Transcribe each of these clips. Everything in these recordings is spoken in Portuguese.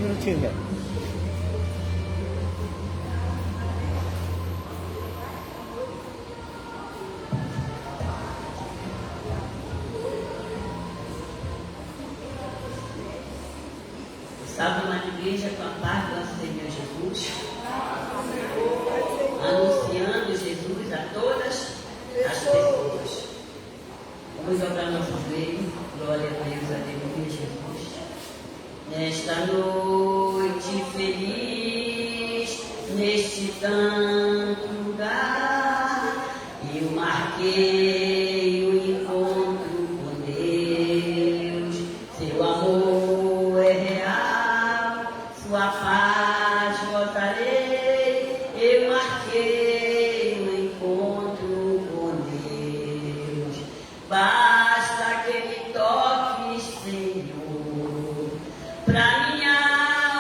minutinho, velho. Estava na igreja com a paz do nosso Senhor Jesus, anunciando Jesus a todas as pessoas. Vamos dobrar nosso joelho, glória a Deus, aleluia, Jesus. Nesta noite feliz, neste tanto lugar, eu marquei o encontro com Deus. Seu amor é real, sua paz gozarei. Eu marquei o encontro com Deus. Basta que me toques, Senhor, pra minha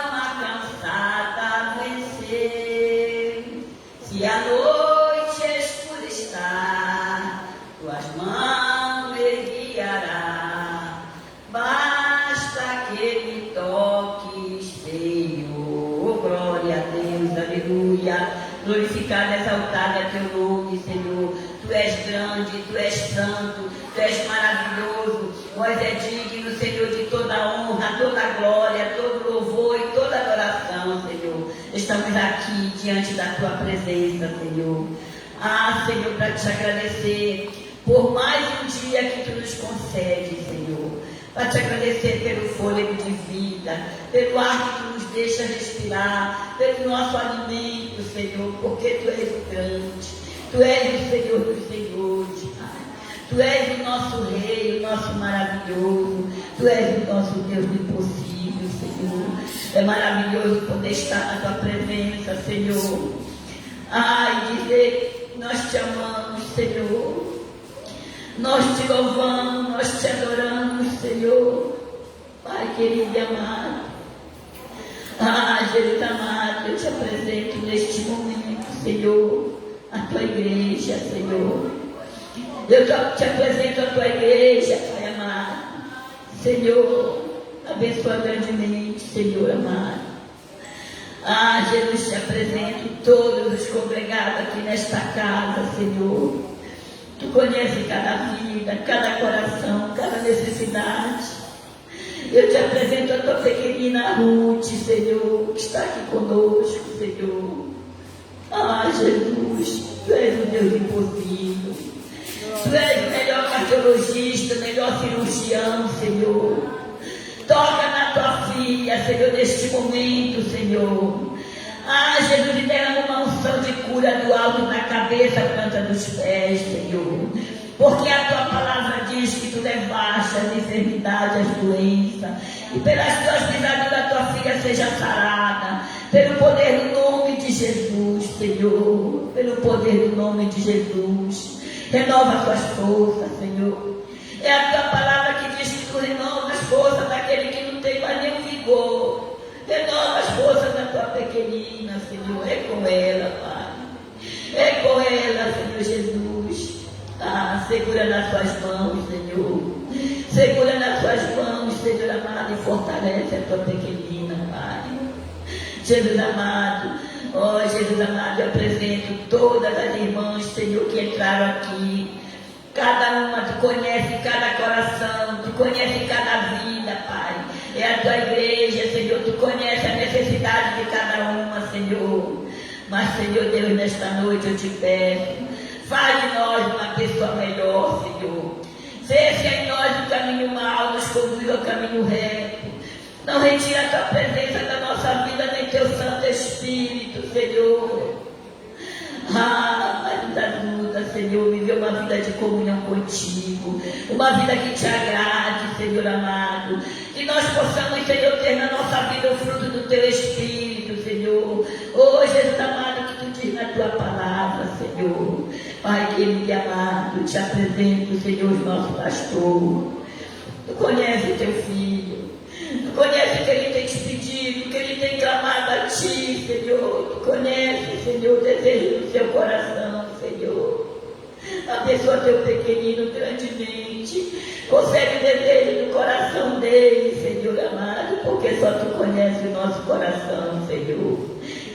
alma cansada vencer. Se a noite escura está, tuas mãos me guiará. Basta que me toques, Senhor. Glória a Deus, aleluia. Glorificado, exaltado é teu nome, Senhor. Tu és grande, tu és santo, tu és maravilhoso. Vós é digno, Senhor, de toda honra, toda glória, todo louvor e toda adoração, Senhor. Estamos aqui diante da tua presença, Senhor. Ah, Senhor, para te agradecer por mais um dia que tu nos concede, Senhor. Para te agradecer pelo fôlego de vida, pelo ar que tu nos deixa respirar, pelo nosso alimento, Senhor, porque tu és o grande. Tu és o Senhor dos senhores, Pai. Tu és o nosso Rei, o nosso maravilhoso. Tu és o nosso Deus do impossível, Senhor. É maravilhoso poder estar na tua presença, Senhor. E dizer, nós te amamos, Senhor. Nós te louvamos, nós te adoramos, Senhor. Pai querido e amado. Jesus amado, eu te apresento neste momento, Senhor, a tua igreja, Senhor. Eu te apresento a tua igreja, Pai amado. Senhor, abençoa grandemente, Senhor amado. Jesus, te apresento todos os congregados aqui nesta casa, Senhor. Tu conheces cada vida, cada coração, cada necessidade. Eu te apresento a tua pequenina Ruth, Senhor, que está aqui conosco, Senhor. Jesus, tu és o Deus impossível. Tu és o melhor cardiologista, o melhor cirurgião, Senhor. Toca na tua filha, Senhor, neste momento, Senhor. Jesus, e derrama uma unção de cura do alto da cabeça, planta dos pés, Senhor. Porque a tua palavra diz que tu levaste as enfermidades, as doenças. E pelas tuas pisaduras a tua filha seja sarada. Pelo poder do nome de Jesus, Senhor. Pelo poder do nome de Jesus. Renova as tuas forças, Senhor. É a tua palavra que diz que tu renova as forças daquele que não tem mais nenhum vigor. Renova as forças da tua pequenina, Senhor. É com ela, Pai. É com ela, Senhor Jesus. Segura nas tuas mãos, Senhor. Segura nas tuas mãos, Senhor amado, e fortalece a tua pequenina, Pai. Jesus amado, Jesus amado, eu apresento todas as irmãs, Senhor, que entraram aqui. Cada uma, tu conhece cada coração, tu conhece cada vida, Pai. É a tua igreja, Senhor, tu conhece a necessidade de cada uma, Senhor. Mas, Senhor Deus, nesta noite eu te peço, faz de nós uma pessoa melhor, Senhor. Cesse em nós o caminho mau, nos conduz ao caminho reto. Não retira a tua presença da nossa vida, nem teu Santo Espírito, Senhor. Mas nos ajuda, Senhor, viver uma vida de comunhão contigo, uma vida que te agrade, Senhor amado. Que nós possamos, Senhor, ter na nossa vida o fruto do teu Espírito, Senhor. Jesus amado, que tu diz na tua palavra, Senhor. Pai querido e amado, te apresento, Senhor, o nosso pastor. Tu conhece o teu filho. Tu conhece o que ele tem te pedido, o que ele tem clamado a ti, Senhor. Tu conhece, Senhor, o desejo do seu coração, Senhor. Abençoa teu pequenino grandemente. Concede o desejo do coração dele, Senhor amado, porque só tu conheces o nosso coração, Senhor.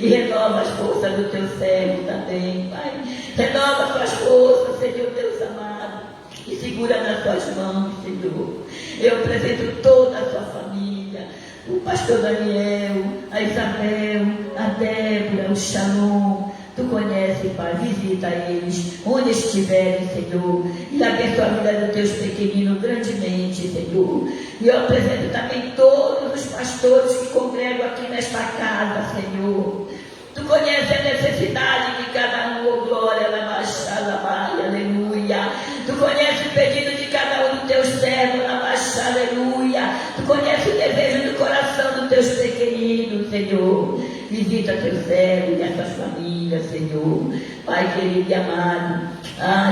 E renova as forças do teu servo também, Pai. Renova as tuas forças, Senhor Deus amado. E segura nas tuas mãos, Senhor. Eu apresento toda a tua família. O pastor Daniel, a Isabel, a Débora, o Shalom. Tu conheces, Pai, visita eles, onde estiverem, Senhor, e abençoa a vida dos teus pequeninos grandemente, Senhor. E eu apresento também todos os pastores que congregam aqui nesta casa, Senhor. Tu conheces a necessidade de cada um, oh glória, aleluia. Tu conheces o pedido de cada um dos teus servos, aleluia. Tu conheces o desejo do coração dos teus pequeninos, Senhor. Visita teus servos e as tuas famílias, Senhor. Pai querido e amado.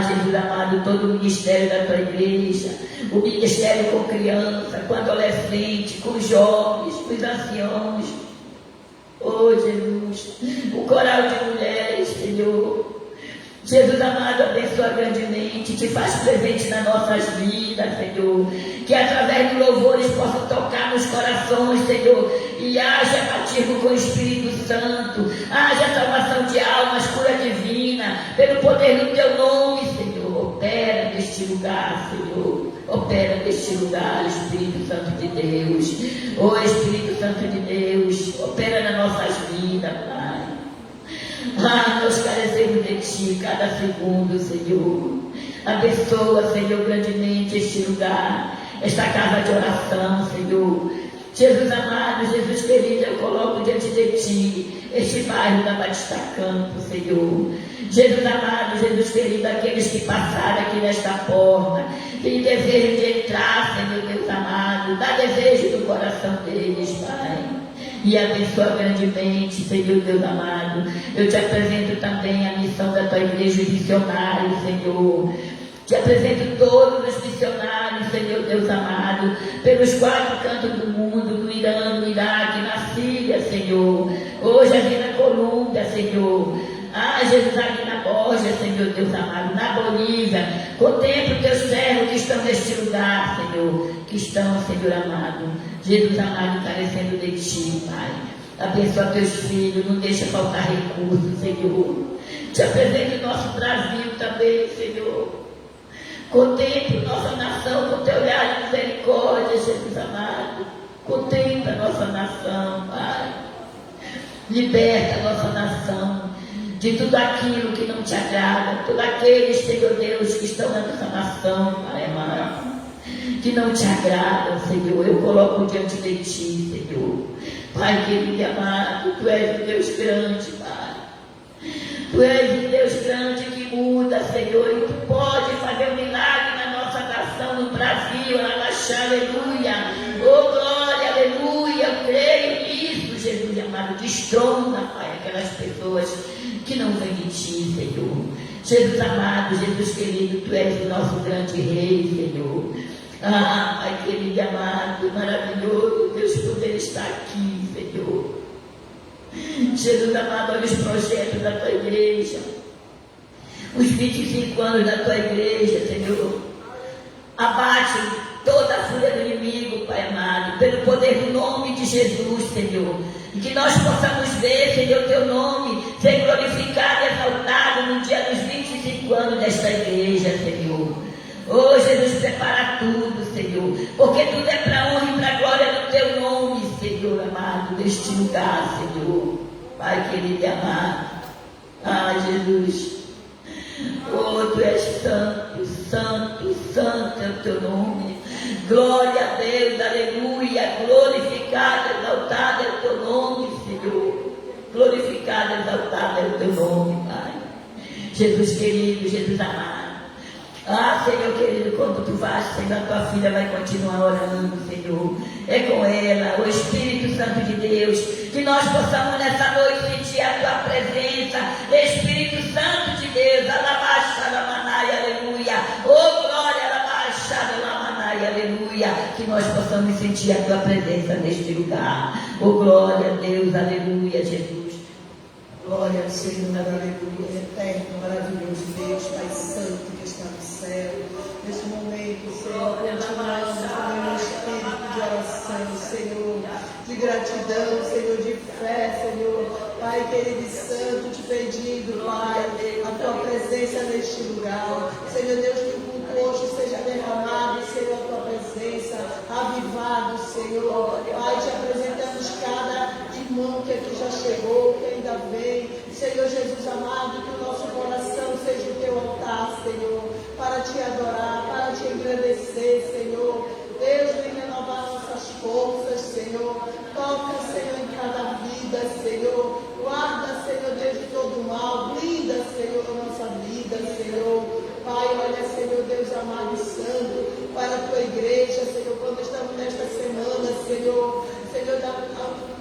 Jesus amado, todo o ministério da tua igreja. O ministério com criança, com adolescente, com jovens, com os anciãos. Oh Jesus, o coral de mulheres, Senhor. Jesus amado, abençoa grandemente, te faz presente nas nossas vidas, Senhor. Que através de louvores possam tocar nos corações, Senhor. E haja batismo com o Espírito Santo. Haja salvação de almas, cura divina. Pelo poder do teu nome, Senhor. Opera neste lugar, Senhor. Opera neste lugar, Espírito Santo de Deus. Oh Espírito Santo de Deus, opera nas nossas vidas, Pai. Nós carecemos de Ti cada segundo, Senhor. Abençoa, Senhor, grandemente este lugar, esta casa de oração, Senhor. Jesus amado, Jesus querido, eu coloco diante de Ti este bairro da Batista Campo, Senhor. Jesus amado, Jesus querido, aqueles que passaram aqui nesta porta, que desejam de entrar, Senhor Deus amado, dá desejo do coração deles, Pai. E abençoa grandemente, Senhor Deus amado. Eu te apresento também a missão da tua igreja missionária, Senhor. Te apresento todos os missionários, Senhor Deus amado, pelos 4 cantos do mundo, no Irã, no Iraque, na Síria, Senhor. Hoje aqui na Colômbia, Senhor. Jesus, aqui na Borja, Senhor Deus amado, na Bolívia. Contempla os teus servos que estão neste lugar, Senhor. Que estão, Senhor amado. Jesus amado, carecendo de Ti, Pai. Abençoa teus filhos, não deixa faltar recursos, Senhor. Te apresento o nosso Brasil também, Senhor. Contempla nossa nação com teu olhar de misericórdia, Jesus amado. Contempla a nossa nação, Pai. Liberta a nossa nação de tudo aquilo que não te agrada. Todos aqueles, Senhor Deus, que estão na nossa nação, Pai amado, que não te agradam, Senhor. Eu coloco diante de Ti, Senhor. Pai querido e amado, Tu és um Deus grande, Pai. Tu és um Deus grande que muda, Senhor, e Tu pode fazer um milagre na nossa nação, no Brasil, aleluia. Oh, glória, aleluia. Eu creio nisso, Jesus amado. Destrona, Pai, aquelas pessoas que não vêm de Ti, Senhor. Jesus amado, Jesus querido, Tu és o nosso grande Rei, Senhor. Pai querido e amado, maravilhoso, Deus poder estar aqui, Senhor. Jesus amado, olha os projetos da Tua igreja, os 25 anos da Tua igreja, Senhor. Abate toda a fúria do inimigo, Pai amado, pelo poder do nome de Jesus, Senhor. E que nós possamos ver, Senhor, Teu nome ser glorificado e exaltado no dia dos 25 anos desta igreja, Senhor. Oh, Jesus, prepara tudo, Senhor, porque tudo é para honra e para a glória do Teu nome, Senhor amado, neste lugar, Senhor. Pai querido e amado. Jesus. Oh, Tu és santo, santo, santo é o Teu nome. Glória a Deus, aleluia. Glorificado, exaltado é o Teu nome, Senhor. Glorificado, exaltado é o Teu nome, Pai. Jesus querido, Jesus amado. Senhor querido, quando Tu vais, Senhor, a Tua filha vai continuar orando, Senhor. É com ela, o Espírito Santo de Deus, que nós possamos nessa noite sentir a Tua presença. Espírito Santo de Deus, alabaxa, alamanai, aleluia. Oh, glória, alabaxa, alamanai, aleluia. Que nós possamos sentir a Tua presença neste lugar. Oh, glória a Deus, aleluia, Jesus. Glória ao Senhor, aleluia, eterno, maravilhoso Deus, Pai Santo, que céu. Neste momento, Senhor, continuamos com um espírito de oração, Senhor, de gratidão, Senhor, de fé, Senhor. Pai querido e santo, te pedindo, Pai, a tua presença neste lugar. Senhor Deus, que o culto hoje seja derramado, Senhor, a tua presença, avivado, Senhor. Pai, te apresentamos cada irmão que aqui já chegou, que ainda vem. Senhor Jesus amado, que o nosso coração seja o teu altar, Senhor, para te adorar, para te engrandecer, Senhor. Deus, vem renovar nossas forças, Senhor. Toca, Senhor, em cada vida, Senhor. Guarda, Senhor Deus, de todo mal. Blinda, Senhor, a nossa vida, Senhor. Pai, olha, Senhor Deus amado e santo, para a tua igreja, Senhor, quando estamos nesta semana, Senhor,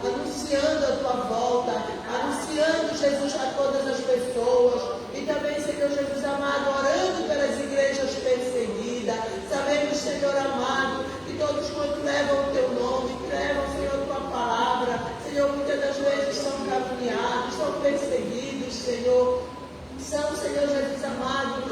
anunciando a tua volta, anunciando, Jesus, a todas as pessoas, e também, Senhor Jesus amado, orando pelas igrejas perseguidas. Sabemos, Senhor amado, que todos quantos levam o teu nome, que levam, Senhor, a tua palavra, Senhor, muitas das vezes são caluniados, são perseguidos, Senhor. São, Senhor Jesus amado,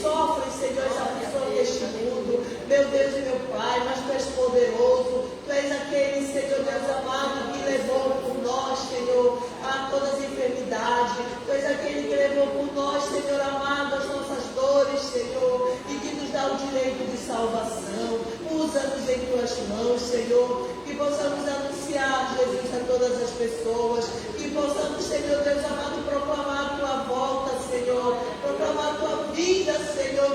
sofrem, Senhor, essa aflição deste mundo. Meu Deus e meu Pai, mas Tu és poderoso. Tu és aquele, Senhor Deus amado, que levou por nós, Senhor, a todas as enfermidades. Tu és aquele que levou por nós, Senhor amado, as nossas dores, Senhor, e que nos dá o direito de salvação. Usa-nos em Tuas mãos, Senhor, que possamos anunciar, Jesus, a todas as pessoas, que possamos, Senhor Deus amado, proclamar a Tua volta, Senhor, proclamar a Tua vida, Senhor,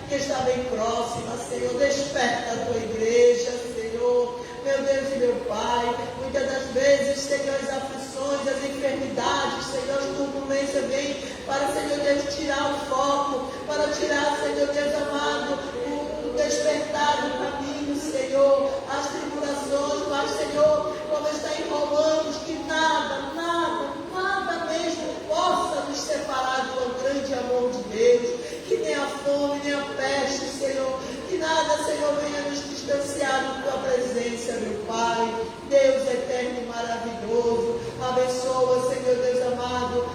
que está bem próxima, Senhor. Desperta a Tua igreja, Senhor, meu Deus e meu Pai. Muitas das vezes, Senhor, as aflições, as enfermidades, Senhor, as turbulências vêm para, Senhor Deus, tirar o foco, para tirar, Senhor Deus amado, o despertar do caminho, Senhor, as tribulações, mas, Senhor, como está em Romanos, que nada mesmo possa nos separar do grande amor de Deus, que nem a fome, nem a peste, Senhor, que nada, Senhor, venha nos distanciar da Tua presença, meu Pai. Deus eterno e maravilhoso, abençoa, Senhor Deus amado,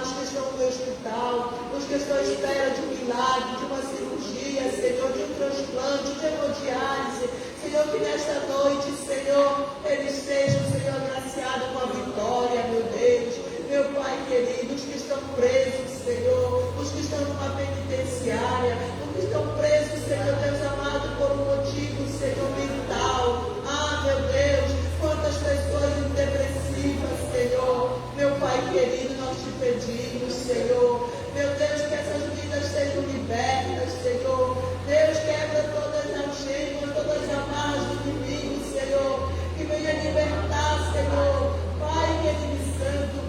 os que estão no hospital, os que estão à espera de um milagre, de uma cirurgia, Senhor, de um transplante, de hemodiálise, Senhor, que nesta noite, Senhor, eles sejam, Senhor, agraciados com a vitória, meu Deus, meu Pai querido, os que estão presos, Senhor, os que estão numa penitenciária, os que estão presos, Senhor Deus amado, por um motivo, Senhor, mental. Meu Deus, quantas pessoas depressivas, Senhor, meu Pai querido, nós te pedimos, Senhor, meu Deus, que essas vidas sejam libertas, Senhor. Deus, quebra todas as algemas, todas as amarras do inimigo, Senhor, que venha libertar, Senhor, Pai querido e santo,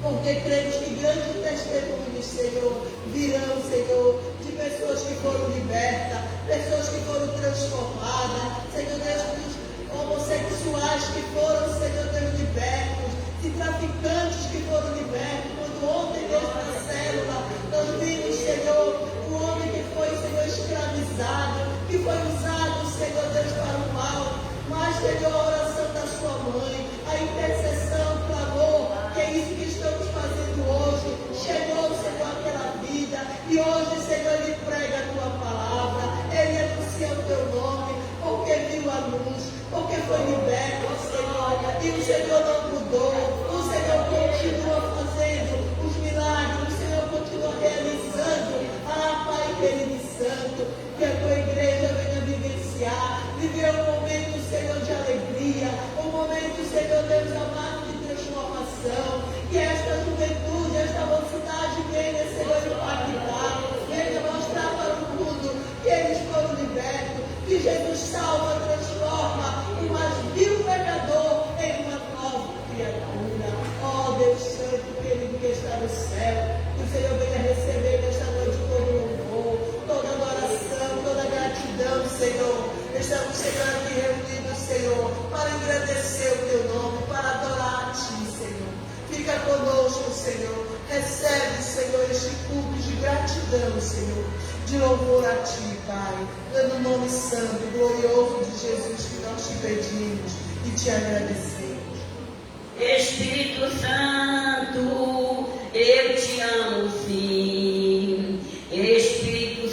porque cremos que grandes testemunhos, Senhor, virão, Senhor, de pessoas que foram libertas, pessoas que foram transformadas, Senhor Deus, dos homossexuais que foram, Senhor Deus, libertos, de traficantes que foram libertos. Quando ontem mesmo na célula, nós vimos, Senhor, um homem que foi, Senhor, escravizado, que foi usado, Senhor Deus, para o mal, mas, Senhor, a oração da sua mãe, a intercessão, o clamor, que é isso que estamos fazendo hoje, chegou, Senhor, àquela vida, e hoje, Senhor, Ele prega a Tua palavra, Ele anuncia o Teu nome, porque viu a luz, porque foi liberto, Senhor, e o Senhor não mudou, o Senhor continua fazendo os milagres, o Senhor continua realizando, Pai querido e santo, que a Tua igreja venha vivenciar, viver um momento, Senhor, de alegria, um momento, Senhor Deus amado, de transformação, que esta juventude, esta mocidade venha, Senhor, impactar, venha mostrar para o mundo que eles foram libertos, que Jesus salva, transforma o mais vil pecador em uma nova criatura. Ó Deus Santo, querido que está no céu, que o Senhor venha receber nesta noite todo louvor, toda adoração, toda gratidão, Senhor. Estamos, Senhor, aqui reunidos, Senhor, para engrandecer o Teu nome, para adorar a Ti, Senhor. Fica conosco, Senhor. Recebe, Senhor, este culto de gratidão, Senhor, de louvor a Ti, Pai. No nome santo e glorioso de Jesus que nós te pedimos e te agradecemos. Espírito Santo, eu te amo, sim. Espírito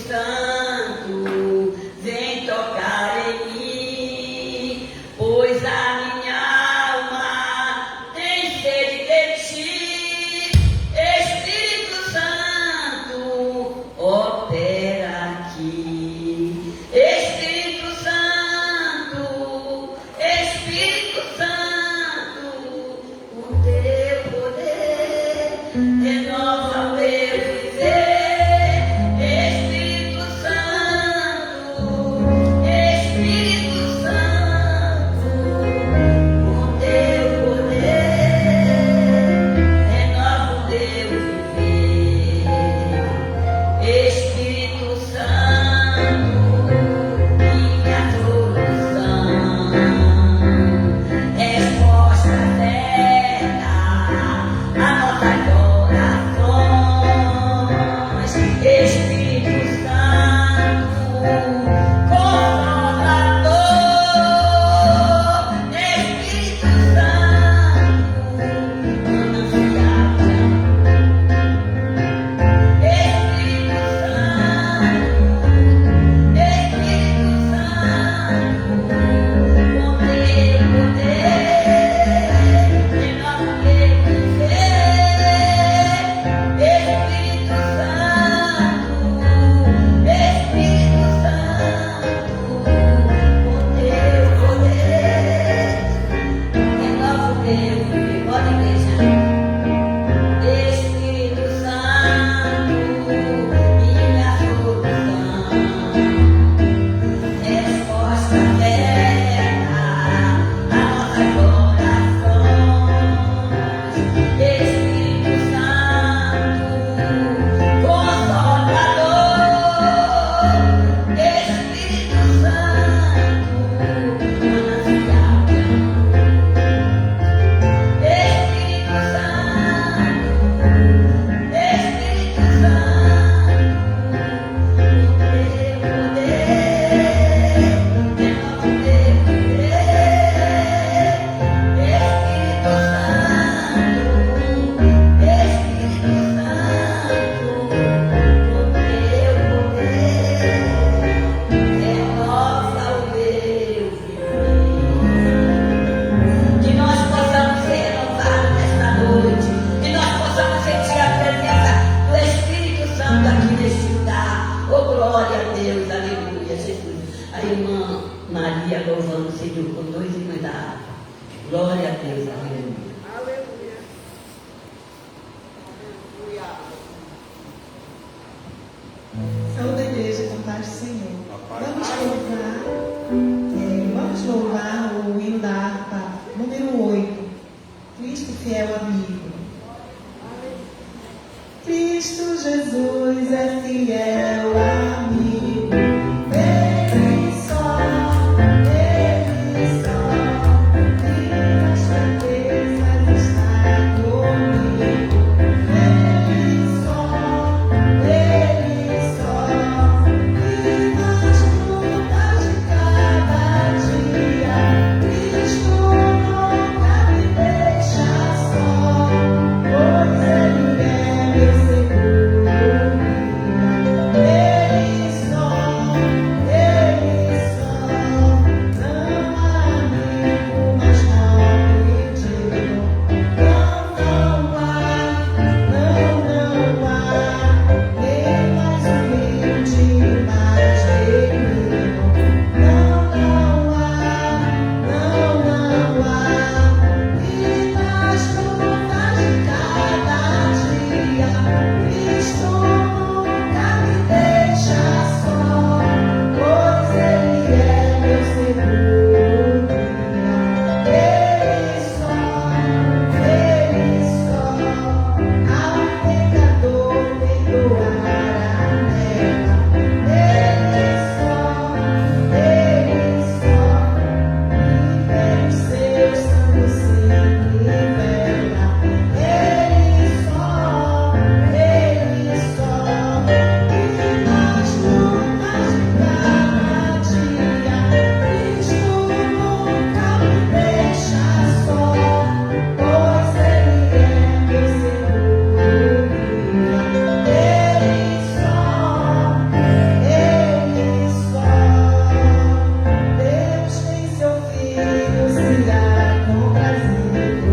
Senhor conosco e nos dá harpa. Glória a Deus, aleluia. Saúde a igreja com paz do Senhor. Vamos louvar o hino da harpa número 8. Cristo fiel amigo. Cristo Jesus é fiel amigo. Ele só, minhas fraquezas está comigo. Ele só, e nas lutas de cada dia, Cristo nunca me deixa só, pois Ele é meu seguro. Ele só, não há amigo mais nobre digno. Não há, nem mais humilde, mais digno. Não há, e nas lutas de cada dia, Cristo nunca me deixa só, pois Ele é meu seguro. Ele só, ao pecador perdoar a nega. Ele só, e pelo seu sangue se revela. Ele só, e nas lutas de cada dia, Cristo nunca me deixa só, pois Ele é meu seguro. Ele só, Deus tem seu filho se há comprazido.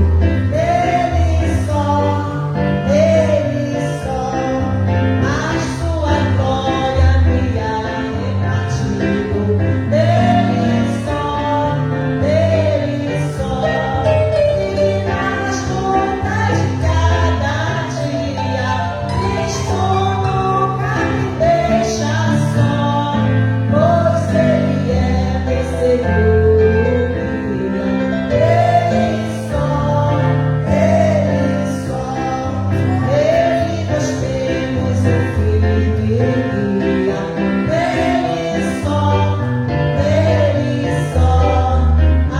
Ele só, mas sua glória me há repartido. Ele só, e nas lutas de cada dia, Cristo nunca me deixa só, pois Ele é meu seguro. Ele só, Ele nós temos um filho e guia. Ele só, a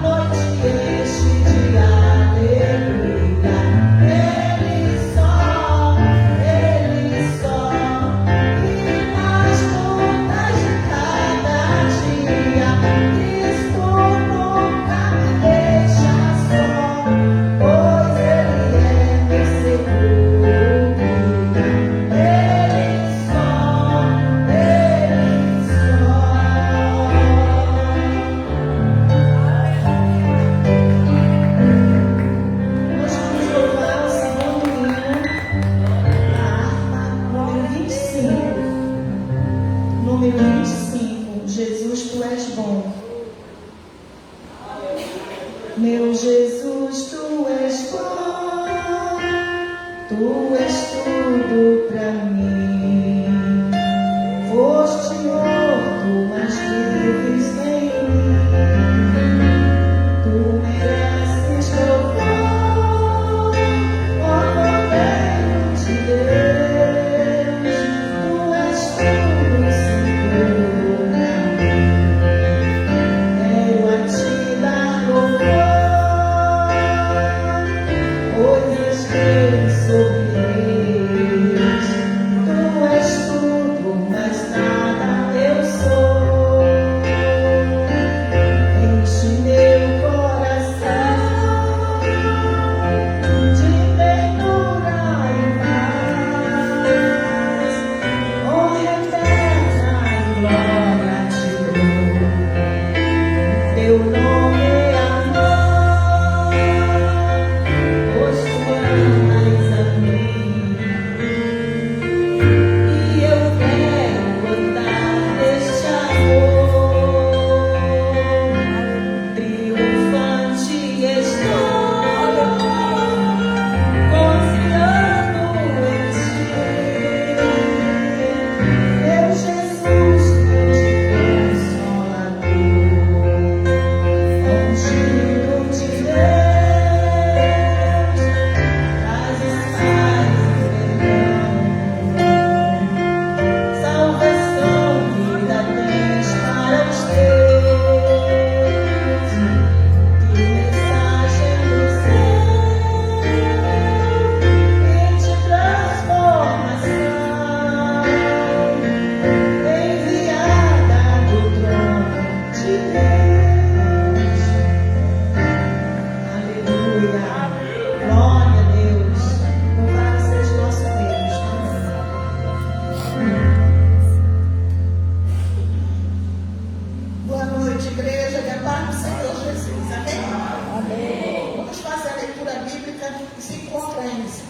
noite enche de alegria. Ele só, e nas lutas de cada dia, Cristo nunca me deixa só, pois Ele é meu seguro. Ele só. Nós vamos louvar o segundo hino da harpa, número 25. Número 25. Jesus, tu és bom. Meu Jesus, tu és bom. Tu és tudo pra mim. Foste morto, mas vives em mim. Tu mereces louvor, ó Cordeiro de Deus. Tu és tudo, Senhor, pra mim. Quero a ti dar louvor, pois és Rei sobre reis. Tu és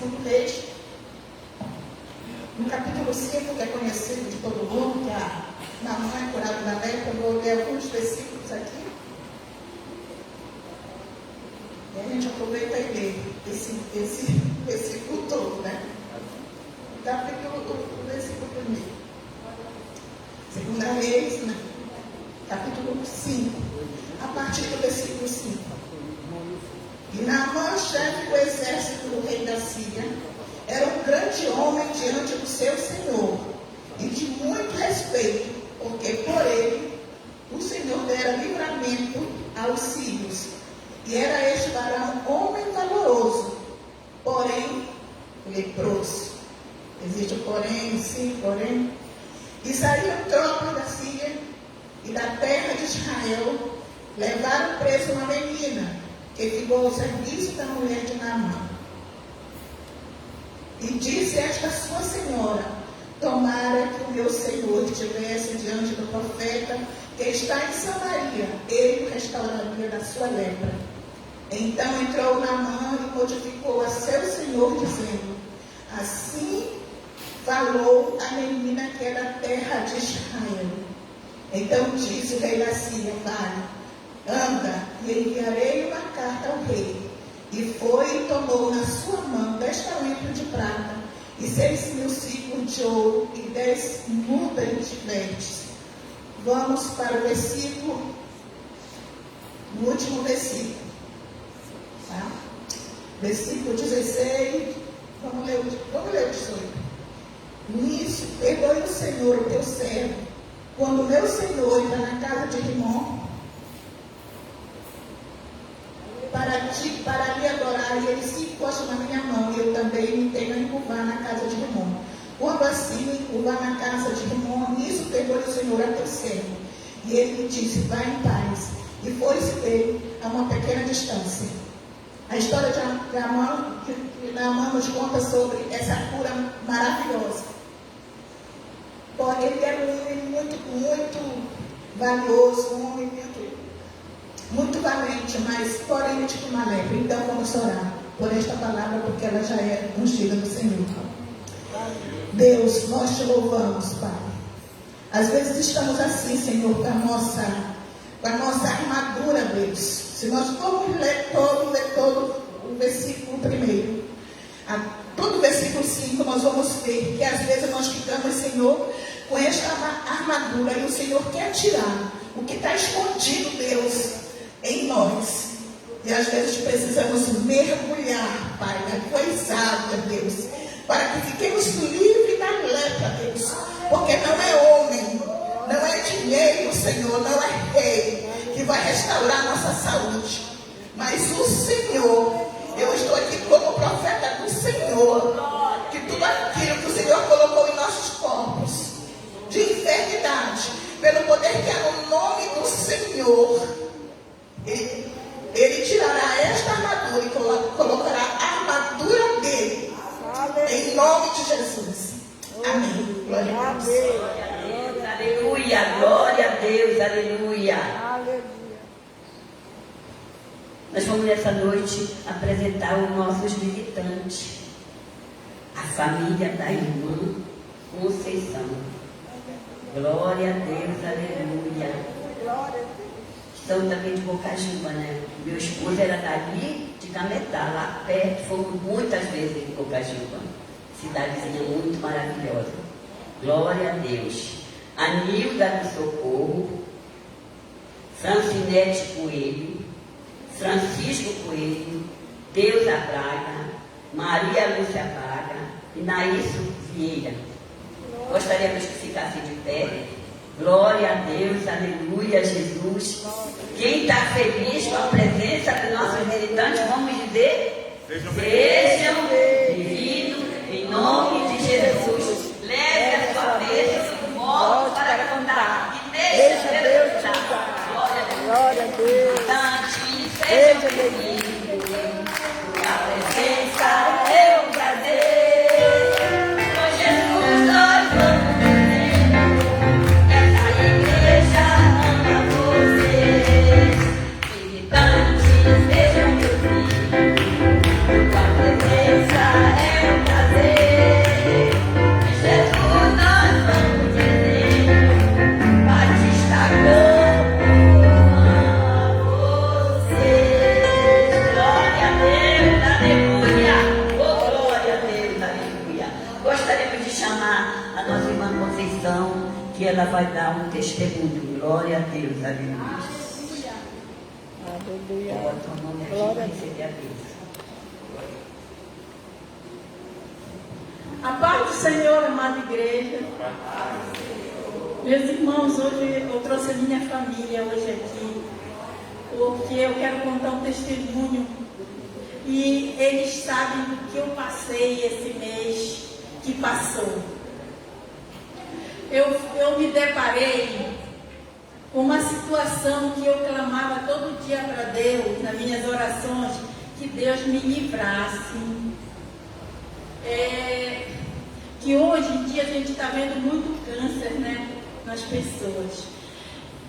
2 Reis, no capítulo 5, que é conhecido de todo mundo, que a Naamã é curada da lepra. Eu vou ler alguns versículos aqui. E a gente aproveita e lê esse versículo todo, né? O versículo primeiro. 2 Reis, né? Capítulo 5, a partir do versículo 5. E Naamã, chefe do exército do rei da Síria, era um grande homem diante do seu senhor, e de muito respeito, porque por ele o Senhor dera livramento aos sírios. E era este varão homem valoroso, porém leproso. Existe o porém, sim, porém. E saíram tropas da Síria e da terra de Israel, levaram preso uma menina, que ficou ao serviço da mulher de Naamã. E disse esta sua senhora: tomara que o meu senhor estivesse diante do profeta que está em Samaria, ele o restauraria da sua lepra. Então entrou Naamã e notificou a seu senhor, dizendo: assim falou a menina que é da terra de Israel. Então disse o rei da Síria: vai, anda, e enviarei uma carta ao rei. E foi e tomou na sua mão 10 talentos de prata, e 6.000 ciclos de ouro, e 10 mudas de vestes. Vamos para o versículo, no último versículo. Tá? Versículo 16, vamos ler o 18. Nisso, perdoe o Senhor, o teu servo, quando o meu senhor entra na casa de Rimon, para lhe adorar, e ele se encosta na minha mão, e eu também me tenho a encurvar na casa de Rimon. Quando assim me encurvar na casa de Rimon, nisso perdoe o Senhor a teu servo. E ele me disse: vai em paz. E foi-se dele a uma pequena distância. A história de Naamã nos conta sobre essa cura maravilhosa. Porém, ele era um homem muito valioso, um homem muito valente, mas porém tipo uma lepra. Então vamos orar por esta palavra, porque ela já é ungida do Senhor. Deus, nós te louvamos, Pai. Às vezes estamos assim, Senhor, com a nossa armadura, Deus. Se nós formos ler todo o versículo primeiro, todo o versículo 5, nós vamos ver que às vezes nós ficamos, Senhor, com esta armadura, e o Senhor quer tirar o que está escondido, Deus, em nós. E às vezes precisamos mergulhar, Pai, na tua água, Deus, para que fiquemos livres da lepra, Deus. Porque não é homem, não é dinheiro, Senhor, não é rei que vai restaurar nossa saúde. Mas o Senhor, eu estou aqui como profeta do Senhor, que tudo aquilo que o Senhor colocou em nossos corpos, de enfermidade, pelo poder que há no nome do Senhor, Ele tirará esta armadura e colocará a armadura dele, em nome de Jesus. Amém. Glória a Deus. Aleluia, glória a Deus, aleluia. Nós vamos nessa noite apresentar os nossos visitantes, a família da irmã Conceição. Glória a Deus, aleluia. Estão também de Bocajumba, né? Meu esposo era dali de Cametá, lá perto, fomos muitas vezes em Bocajumba. Cidadezinha muito maravilhosa. Glória a Deus. Anilda do Socorro, Francinete Coelho, Francisco Coelho, Deusa Braga, Maria Lúcia Braga e Naísso Vieira. Gostaríamos que ficasse de pé. Glória a Deus, aleluia, Jesus. Quem está feliz com a presença dos nossos visitantes, vamos dizer: sejam bem-vindos em nome de Jesus. Leve a sua bênção de modo para cantar e deixa Deus te usar. Glória a Deus. Sejam bem-vindos. A presença é um prazer. Com Jesus nós vamos viver. Essa igreja ama vocês. Visitantes, sejam bem-vindos. A presença é ela vai dar um testemunho. Glória a Deus, aleluia. Aleluia. Bota o nome aqui Glória para a Deus. receber a Deus. A paz do Senhor, amada igreja. Meus irmãos, hoje eu trouxe a minha família hoje aqui, porque eu quero contar um testemunho. E eles sabem do que eu passei esse mês que passou. Eu me deparei com uma situação que eu clamava todo dia para Deus, nas minhas orações, que Deus me livrasse. Que hoje em dia a gente está vendo muito câncer, né, nas pessoas.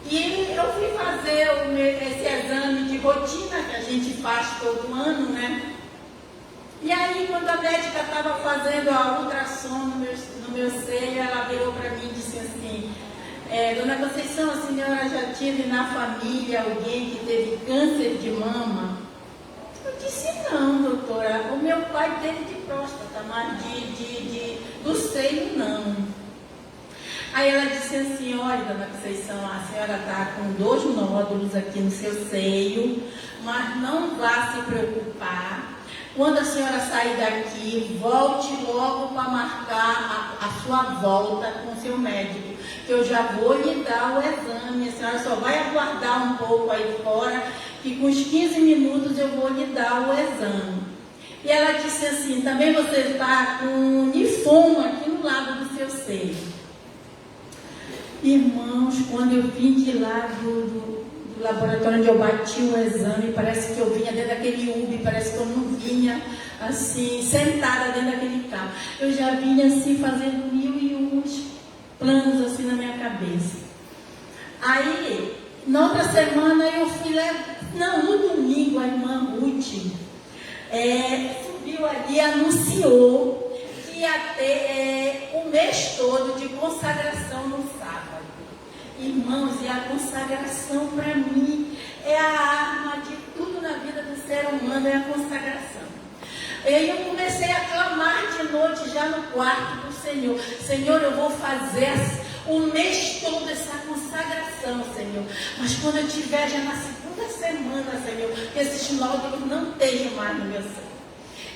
E eu fui fazer esse exame de rotina que a gente faz todo ano, né? E aí, quando a médica estava fazendo a ultrassom no meu seio, ela virou para mim e disse assim: Dona Conceição, a senhora já teve na família alguém que teve câncer de mama? Eu disse: não, doutora, o meu pai teve de próstata, mas do seio não. Aí ela disse assim: olha, Dona Conceição, a senhora está com 2 nódulos aqui no seu seio, mas não vá se preocupar. Quando a senhora sair daqui, volte logo para marcar a sua volta com o seu médico, que eu já vou lhe dar o exame. A senhora só vai aguardar um pouco aí fora, que com uns 15 minutos eu vou lhe dar o exame. E ela disse assim: também você está com um linfoma aqui no lado do seu seio. Irmãos, quando eu vim de lá do laboratório onde eu bati o exame, parece que eu vinha dentro daquele UBI, parece que eu não vinha assim, sentada dentro daquele carro. Eu já vinha assim, fazendo 1001 planos assim na minha cabeça. Aí, na outra semana eu fui lá, no domingo, a irmã Ruth subiu ali e anunciou que ia ter o mês todo de consagração no sábado. Irmãos, e a consagração para mim é a arma de tudo na vida do ser humano, é a consagração. E aí eu comecei a clamar de noite já no quarto do Senhor: Senhor, eu vou fazer o mês todo essa consagração, Senhor. Mas quando eu tiver já na segunda semana, Senhor, que esses nódulos não estejam mais no meu sangue.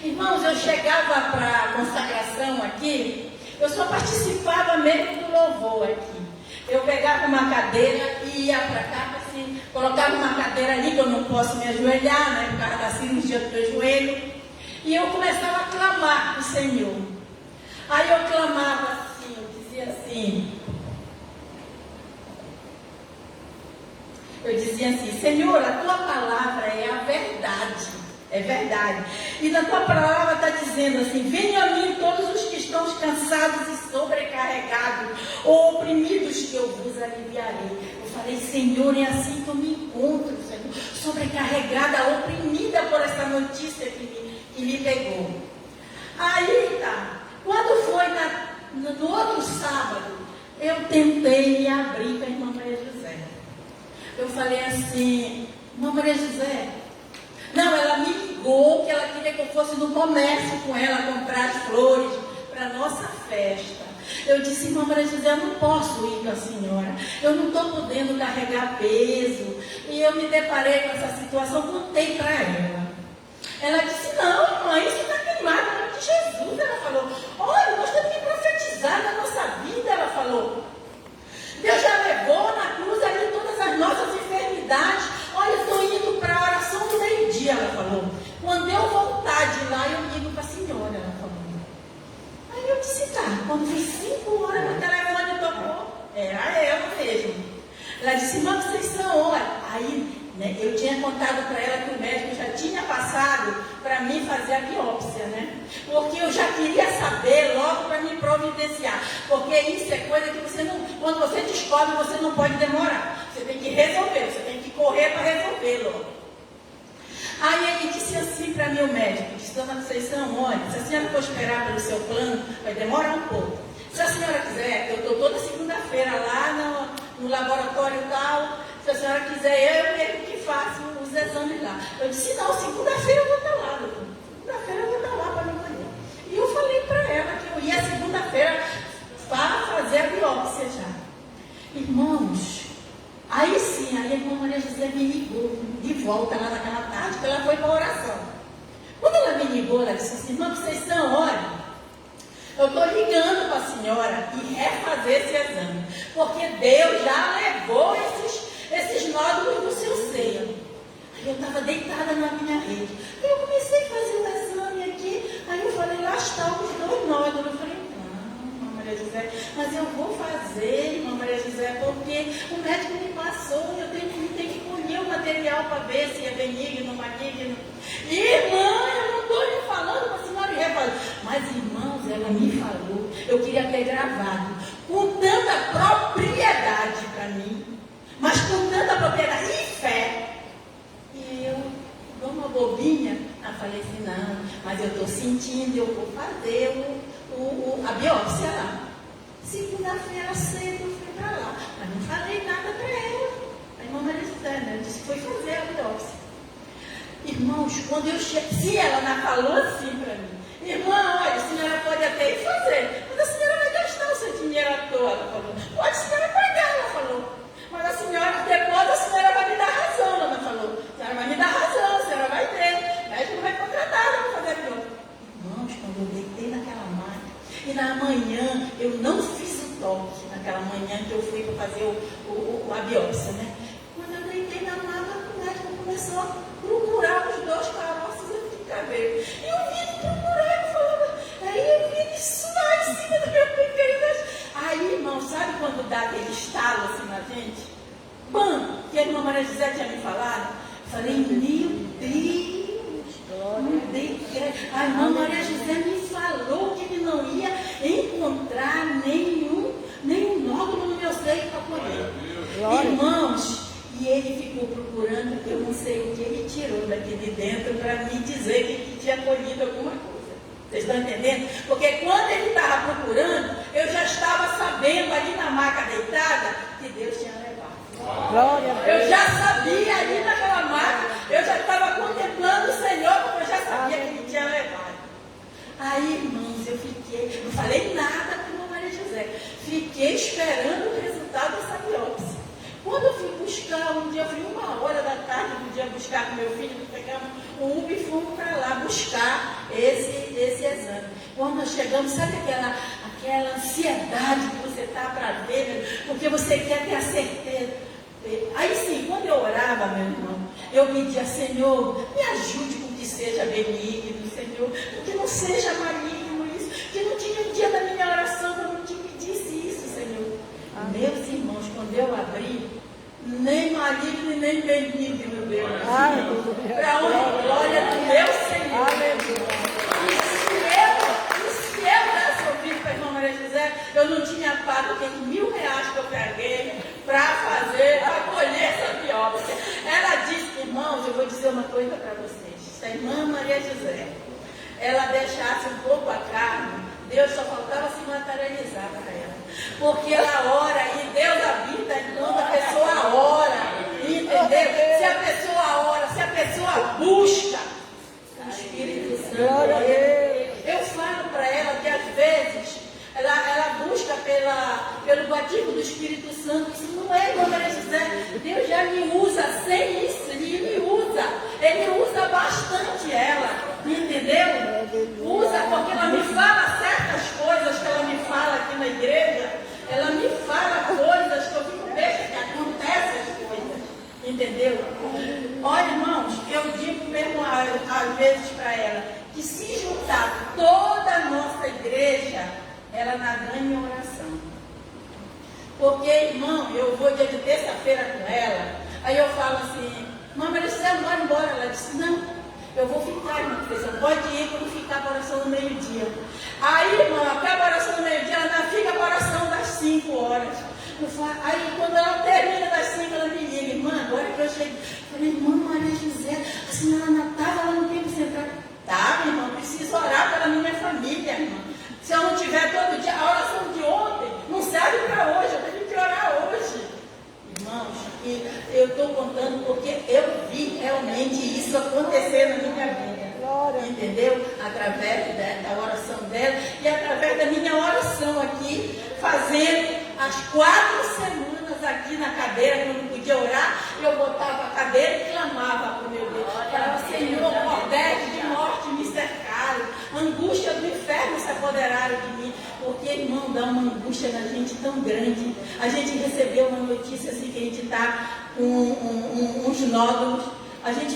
Irmãos, eu chegava para a consagração aqui, eu só participava mesmo do louvor aqui. Eu pegava uma cadeira e ia para cá, assim, colocava uma cadeira ali, que eu não posso me ajoelhar, né, por causa da cirurgia do meu joelho, e eu começava a clamar para o Senhor. Aí eu clamava assim, eu dizia assim, Senhor, a tua palavra é a verdade. É verdade. E na tua palavra está dizendo assim: venham a mim todos os que estão cansados e sobrecarregados, ou oprimidos, que eu vos aliviarei. Eu falei: Senhor, é assim que eu me encontro, Senhor, sobrecarregada, oprimida por essa notícia que me pegou. Aí tá, quando foi no outro sábado, eu tentei me abrir com a irmã Maria José. Eu falei assim: irmã Maria José, não, ela me ligou que ela queria que eu fosse no comércio com ela comprar as flores para a nossa festa. Eu disse: irmã Maria José, eu não posso ir com a senhora, eu não estou podendo carregar peso. E eu me deparei com essa situação, contei para ela. Ela disse: não, irmã, isso está queimado no nome de Jesus. Ela falou: olha, nós temos que profetizar na nossa vida. Ela falou: Deus já levou na cruz ali todas as nossas enfermidades. Olha, eu estou indo para a oração do meio-dia. Ela falou: quando eu voltar de lá, eu ligo para a senhora. Ela falou. Aí eu disse: tá. Quando foi 5 horas, meu telefone tocou. Era ela mesmo. Ela disse: irmã Conceição, olha. Aí, né, eu tinha contado para ela que o médico já tinha passado para mim fazer a biópsia, né? Porque eu já queria saber logo para me providenciar. Porque isso é coisa que você não, quando você descobre, você não pode demorar. Você tem que resolver, você tem que correr para resolver logo. Aí ele disse assim para mim, o médico, disse: dona Conceição, olha, se a senhora for esperar pelo seu plano, vai demorar um pouco. Se a senhora quiser, eu estou toda segunda-feira lá no laboratório tal. Se a senhora quiser, eu mesmo que faço os exames lá. Eu disse: não, segunda-feira eu vou estar lá, doutor. Segunda-feira eu vou estar lá para me manhã. E eu falei para ela que eu ia segunda-feira para fazer a biópsia já. ligou, ela disse assim, irmã, vocês estão, olha, eu estou ligando para a senhora e refazer esse exame, porque Deus já levou esses nódulos do seu seio. Aí eu estava deitada na minha rede. Aí eu comecei a fazer o exame aqui. Aí eu falei, lá estão os 2 nódulos. Eu falei, não, irmã Maria José, mas eu vou fazer, irmã Maria José, porque o médico me passou, eu tenho que colher o material para ver se é benigno, maligno. Irmã, eu não estou lhe falando para a senhora ir refazer. Mas, irmãos, ela me falou, eu queria ter gravado, com tanta propriedade para mim, mas com tanta propriedade e fé. E eu, dou uma bobinha, eu falei assim, não, mas eu estou sentindo, eu vou fazer a biópsia lá. Segunda-feira cedo eu fui para lá, mas não falei nada para ela. A irmã Maria José, né? Eu disse que foi fazer a biópsia. Irmãos, quando eu cheguei, se ela não falou assim para mim, irmã, olha, a senhora pode até ir fazer, mas a senhora vai gastar o seu dinheiro à toa, ela falou. Pode a senhora pagar, ela falou. Mas a senhora, depois a senhora vai me dar razão, ela falou. A senhora vai me dar razão, a senhora vai ter. O médico vai contratar ela para fazer aquilo. Irmãos, quando eu deitei naquela máquina, e na manhã eu não fiz o toque, naquela manhã que eu fui para fazer a biópsia, né? Quando eu deitei na máquina, o médico começou a procurar os 2 caroços aqui de cabelo. E eu vi ele procurar, eu falava, aí eu vi ele suar em cima do meu peito. Aí, irmão, sabe quando dá aquele estalo assim na gente? Bam! Que a irmã Maria José tinha me falado. Falei, meu Deus! Meu Deus! A irmã Maria José me falou que ele não ia encontrar nenhum nódulo no meu seio para colher. Irmãos, e ele ficou procurando, eu não sei o que ele tirou daqui de dentro para me dizer que tinha colhido alguma coisa. Vocês estão entendendo? Porque quando ele estava procurando, eu já estava sabendo ali na maca deitada que Deus tinha levado. Glória a Deus. Eu já sabia ali naquela maca, eu já estava contemplando o Senhor, porque eu já sabia que Ele tinha levado. Aí, irmãos, eu fiquei, não falei nada para a irmã Maria José, fiquei esperando o resultado dessa biópsia. Quando eu fui buscar, um dia eu fui 1h da tarde, um dia buscar com meu filho, pegamos um Uber e fomos para lá buscar esse exame. Quando nós chegamos, sabe aquela ansiedade que você está para ver, porque você quer ter a certeza. Aí sim, quando eu orava, meu irmão, eu pedia, Senhor, me ajude com que seja benigno, Senhor, que não seja maligno isso, que não tinha um dia da minha oração que eu não te pedisse isso, Senhor. Meus irmãos, quando eu abri, nem maligno e nem benigno, Deus. Para honra e glória do meu Senhor. E se eu desse ouvido para a irmã Maria José, eu não tinha pago aqueles R$1.000 que eu peguei para colher essa biópsia. Ela disse, irmãos, eu vou dizer uma coisa para vocês. Se a irmã Maria José, ela deixasse um pouco a carne, Deus só faltava se materializar para ela. Porque ela ora e Deus habita enquanto a pessoa ora. Entendeu? Se a pessoa ora, se a pessoa busca o Espírito Santo. Eu falo para ela que às vezes ela busca pelo batismo do Espírito Santo. Isso não é, irmã Maria José. Deus já me usa sem isso. Ele me usa. Ele usa bastante ela. Entendeu? Usa porque ela me fala certas coisas que ela me fala aqui na igreja. Ela me fala coisas que eu fico besta que acontecem as coisas. Entendeu? Olha, irmãos, eu digo mesmo às vezes para ela que se juntar toda a nossa igreja, ela não ganha oração. Porque, irmão, eu vou dia de terça-feira com ela, aí eu falo assim, mamãe, você vai embora? Ela disse, não, eu vou ficar, irmã, você pode ir quando ficar para a oração no meio-dia. Aí, irmão, acaba a oração no meio-dia, ela ainda fica para a oração das 5 horas. Aí, quando ela termina das 5, ela me liga, irmã, agora que eu cheguei, eu falei, irmã Maria José, a senhora não estava lá no tempo central. Tá, minha irmã, preciso orar pela minha família, irmã. Se eu não tiver todo dia, a oração de ontem não serve para hoje, eu tenho que orar hoje. Irmãos, e eu estou contando porque eu vi realmente isso acontecer na minha vida. Entendeu? Através da oração dela e através da minha oração aqui, fazendo as 4 semanas aqui na cadeira, que eu não podia orar, eu botava a cadeira e clamava para o meu Deus. Falava, Senhor, cordete de morte me cercar. apoderaram de mim, porque, irmão, dá uma angústia na gente tão grande. A gente recebeu uma notícia assim que a gente está com uns nódulos, a gente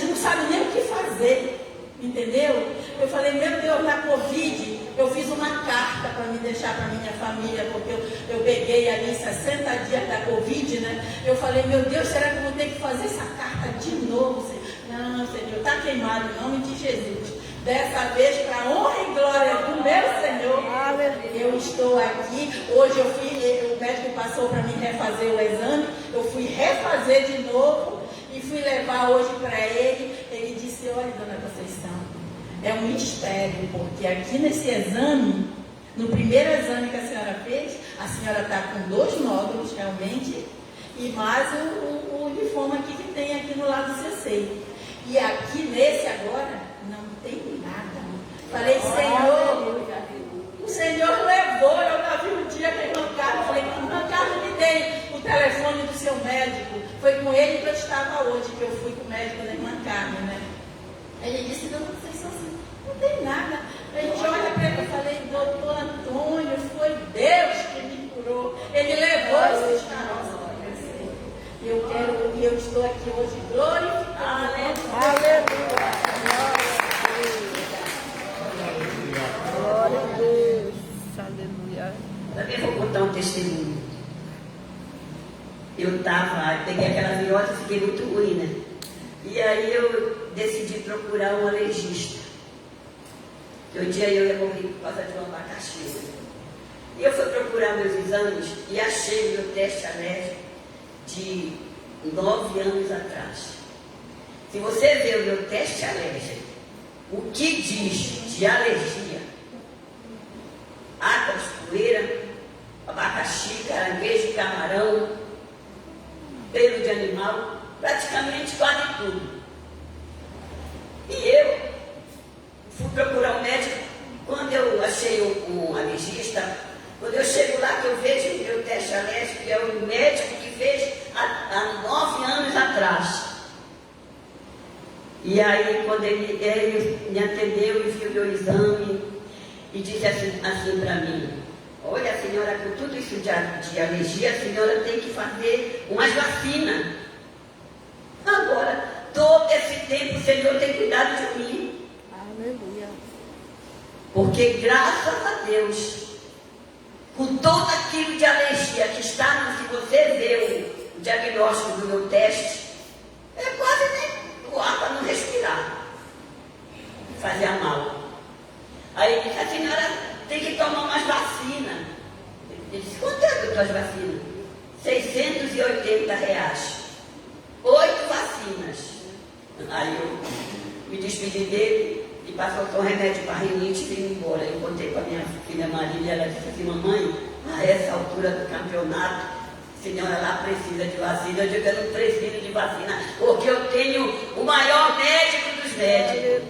não sabe nem o que fazer, entendeu? Eu falei, meu Deus, na Covid, eu fiz uma carta para me deixar para minha família, porque eu peguei ali 60 dias da Covid, né? Eu falei, meu Deus, será que eu vou ter que fazer essa carta de novo? Não, Senhor, está queimado em nome de Jesus. Dessa vez, para a honra e glória do meu Senhor, eu estou aqui. Hoje o médico passou para mim refazer o exame, eu fui refazer de novo e fui levar hoje para ele. Ele disse, olha, dona Conceição, é um mistério, porque aqui nesse exame, no primeiro exame que a senhora fez, a senhora está com 2 nódulos realmente, e mais o linfoma aqui que tem aqui no lado do seu seio. E aqui nesse agora, não tem nada. Falei, Senhor, o Senhor levou, eu já vi um dia que a irmã Carla, falei, irmã Carla, me dei o telefone do seu médico. Foi com ele que eu estava hoje, que eu fui com o médico da irmã Carla, né? Ele disse, dona Conceição, não tem nada. A gente olha para ele e falei, doutor Antônio, foi Deus que me curou. Ele levou esses caroços para crescer. Eu estou aqui hoje glorificando. Aleluia. Glória a Deus. Aleluia. Também vou contar um testemunho. Eu peguei aquela virose e fiquei muito ruim, né? E aí eu decidi procurar um alergista. Que um dia eu ia morrer por causa de um abacaxi. E eu fui procurar meus exames e achei meu teste alérgico de 9 anos atrás. Se você vê o meu teste alérgico, o que diz de alergia, ácaros, poeira, abacaxi, caranguejo, camarão, pelo de animal, praticamente quase tudo. E eu fui procurar um médico. Quando eu achei um alergista, quando eu chego lá que eu vejo o meu teste alérgico, que é o médico que fez há 9 anos atrás. E aí quando ele me atendeu e viu o meu exame e disse assim para mim, olha, senhora, com tudo isso de alergia, a senhora tem que fazer umas vacinas. Agora, todo esse tempo o Senhor tem cuidado de mim. Aleluia. Porque graças a Deus, com todo aquilo de alergia que está, se você vê o diagnóstico do meu teste, é quase nem o ar para não respirar. Fazia mal. Aí ele disse, a senhora tem que tomar umas vacinas. Ele disse, quanto é as tuas vacinas? R$680. 8 vacinas. Aí eu me despedi dele e passou só um remédio para rinite e vim embora. Eu contei para minha filha Marília, ela disse assim, mamãe, a essa altura do campeonato, a senhora lá precisa de vacina. Eu digo, eu não preciso de vacina, porque eu tenho o maior médico dos médicos.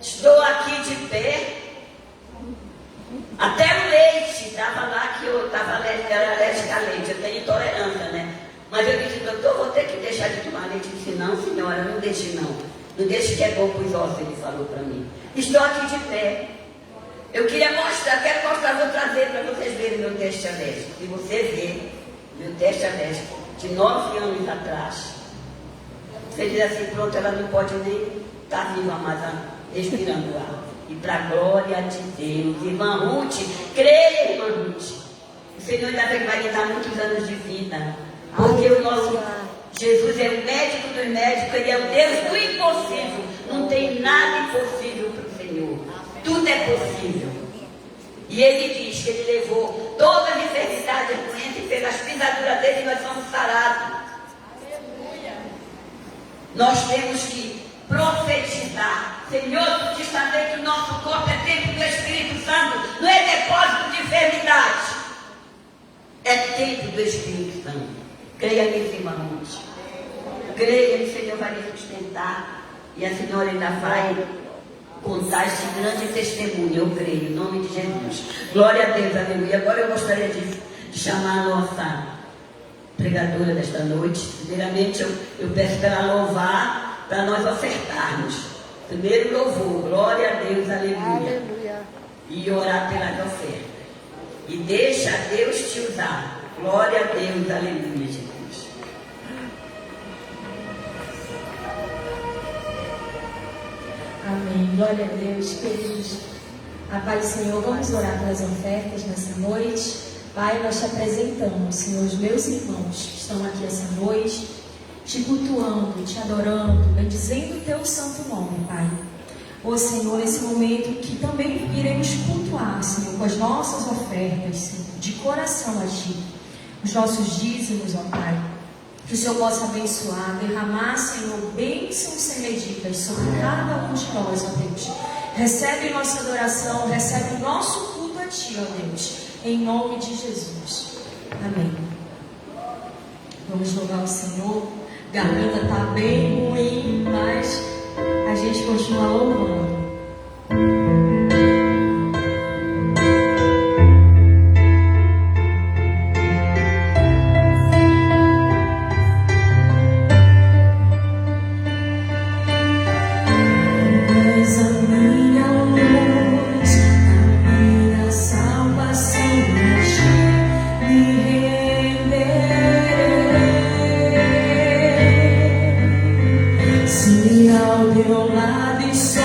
Estou aqui de pé. Até o leite, estava lá que eu estava alérgica a leite, eu tenho intolerância, né? Mas eu disse, doutor, vou ter que deixar de tomar leite. Ele disse, não, senhora, não deixe não. Não deixe que é bom para os ossos, ele falou para mim. Estou aqui de pé. Eu quero mostrar, vou trazer para vocês verem meu teste alérgico. Se você ver meu teste alérgico de 9 anos atrás, você diz assim, pronto, ela não pode nem estar viva mais respirando ar. E para a glória de Deus, irmã Ruth, creia, irmã Ruth. O Senhor ainda vai lhe dar muitos anos de vida. Porque o nosso Jesus é o médico dos médicos, Ele é o Deus do impossível. Não tem nada impossível para o Senhor. Tudo é possível. E Ele diz que Ele levou todas as enfermidades, as doenças, e pelas pisaduras dele nós somos sarados. Nós temos que profetizar. Senhor, tu diz também que o nosso corpo é templo do Espírito Santo, não é depósito de enfermidade. É templo do Espírito Santo. Creia nisso, irmãos. Creia que o Senhor vai lhe sustentar. E a senhora ainda vai contar esse grande testemunho. Eu creio, em nome de Jesus. Glória a Deus, aleluia. Agora eu gostaria de chamar a nossa pregadora desta noite. Primeiramente, eu peço para ela louvar, para nós ofertarmos. Primeiro louvor. Glória a Deus, aleluia. Aleluia. e orar pela oferta. E deixa Deus te usar. Glória a Deus, aleluia, Jesus. Amém. Glória a Deus, queridos. A paz do Senhor, vamos orar pelas ofertas nessa noite. Pai, nós te apresentamos, Senhor, os meus irmãos que estão aqui essa noite, te cultuando, te adorando, bendizendo o teu santo nome, Pai. Ó Senhor, nesse momento que também iremos cultuar, Senhor, com as nossas ofertas, Senhor, de coração a Ti, os nossos dízimos, ó Pai. Que o Senhor possa abençoar, derramar, Senhor, bênçãos sem medidas sobre cada um de nós, ó Deus. Recebe nossa adoração, recebe o nosso culto a Ti, ó Deus, em nome de Jesus. Amém. Vamos louvar o Senhor. A garganta está bem ruim, mas a gente continua louvando. Ao teu lado e só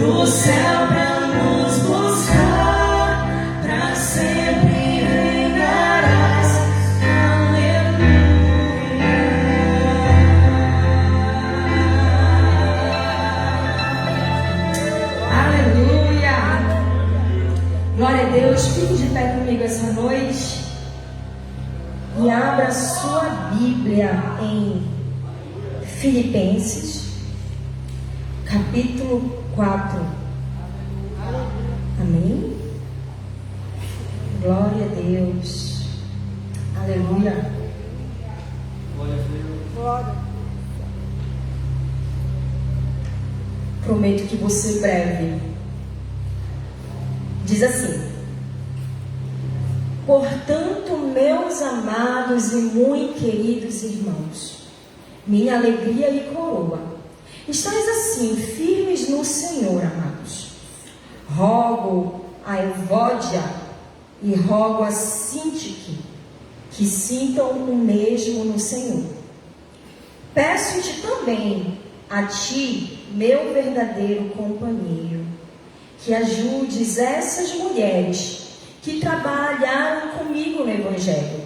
do céu pra nos buscar, pra sempre reinarás. Aleluia. Aleluia. Glória a Deus. Fique de pé comigo essa noite e abra sua Bíblia em Filipenses, capítulo 4. Amém? Glória a Deus. Aleluia. Glória. Prometo que vou ser breve. Diz assim: portanto, meus amados e muito queridos irmãos, minha alegria e coroa, estáis assim firmes no Senhor, amados. Rogo a Evódia e rogo a Sintique que sintam o mesmo no Senhor. Peço-te também a ti, meu verdadeiro companheiro, que ajudes essas mulheres que trabalharam comigo no Evangelho,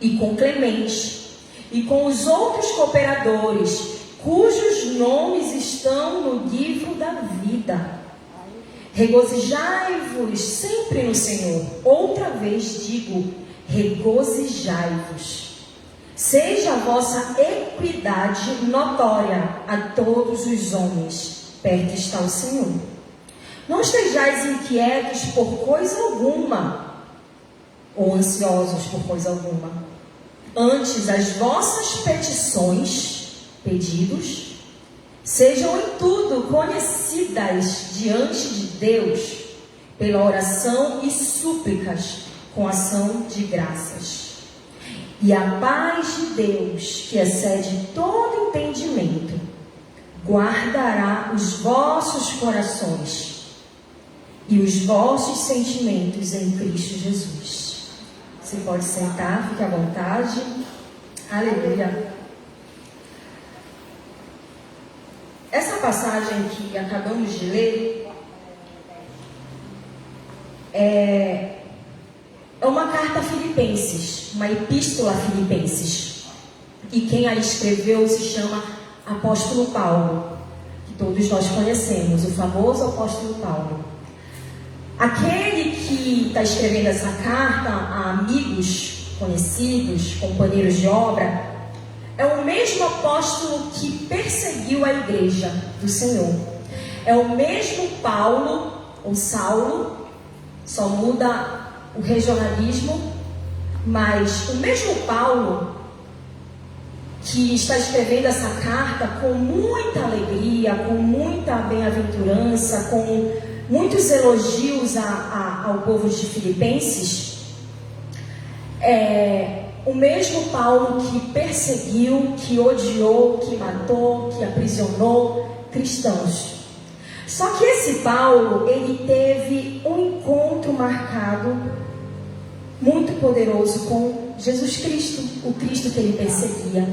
e com Clemente, e com os outros cooperadores, cujos nomes estão no livro da vida. Regozijai-vos sempre no Senhor. Outra vez digo, regozijai-vos. Seja a vossa equidade notória a todos os homens. Perto está o Senhor. Não estejais inquietos por coisa alguma, ou ansiosos por coisa alguma. Antes, as vossas petições, pedidos, sejam em tudo conhecidas diante de Deus, pela oração e súplicas, com ação de graças. E a paz de Deus, que excede todo entendimento, guardará os vossos corações e os vossos sentimentos em Cristo Jesus. Você pode sentar, fique à vontade. Aleluia. Essa passagem que acabamos de ler é uma carta a Filipenses, uma epístola a Filipenses. E quem a escreveu se chama Apóstolo Paulo, que todos nós conhecemos, o famoso Apóstolo Paulo. Aquele que está escrevendo essa carta a amigos, conhecidos, companheiros de obra, é o mesmo apóstolo que perseguiu a igreja do Senhor. É o mesmo Paulo, ou Saulo, só muda o regionalismo, mas o mesmo Paulo que está escrevendo essa carta com muita alegria, com muita bem-aventurança, com muitos elogios ao povo de Filipenses. O mesmo Paulo que perseguiu, que odiou, que matou, que aprisionou cristãos. Só que esse Paulo, ele teve um encontro marcado, muito poderoso, com Jesus Cristo, o Cristo que ele perseguia.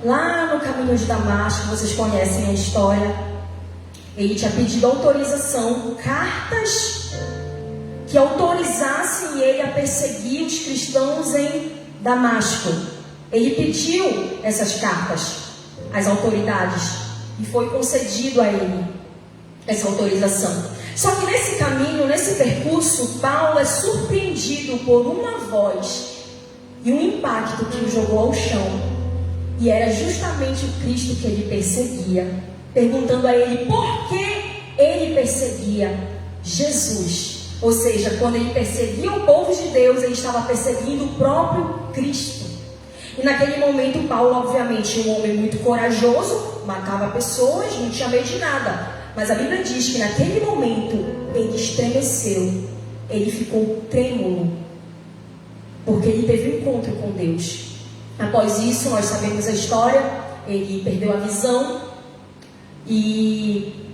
Lá no caminho de Damasco, vocês conhecem a história, ele tinha pedido autorização, cartas que autorizassem ele a perseguir os cristãos em Damasco. Ele pediu essas cartas às autoridades e foi concedido a ele essa autorização. Só que nesse caminho, nesse percurso, Paulo é surpreendido por uma voz e um impacto que o jogou ao chão. E era justamente o Cristo que ele perseguia, perguntando a ele por que ele perseguia Jesus. Ou seja, quando ele perseguia o povo de Deus, ele estava perseguindo o próprio Cristo. E naquele momento, Paulo, obviamente, um homem muito corajoso, matava pessoas, não tinha medo de nada. Mas a Bíblia diz que naquele momento, ele estremeceu, ele ficou trêmulo, porque ele teve um encontro com Deus. Após isso, nós sabemos a história, ele perdeu a visão e,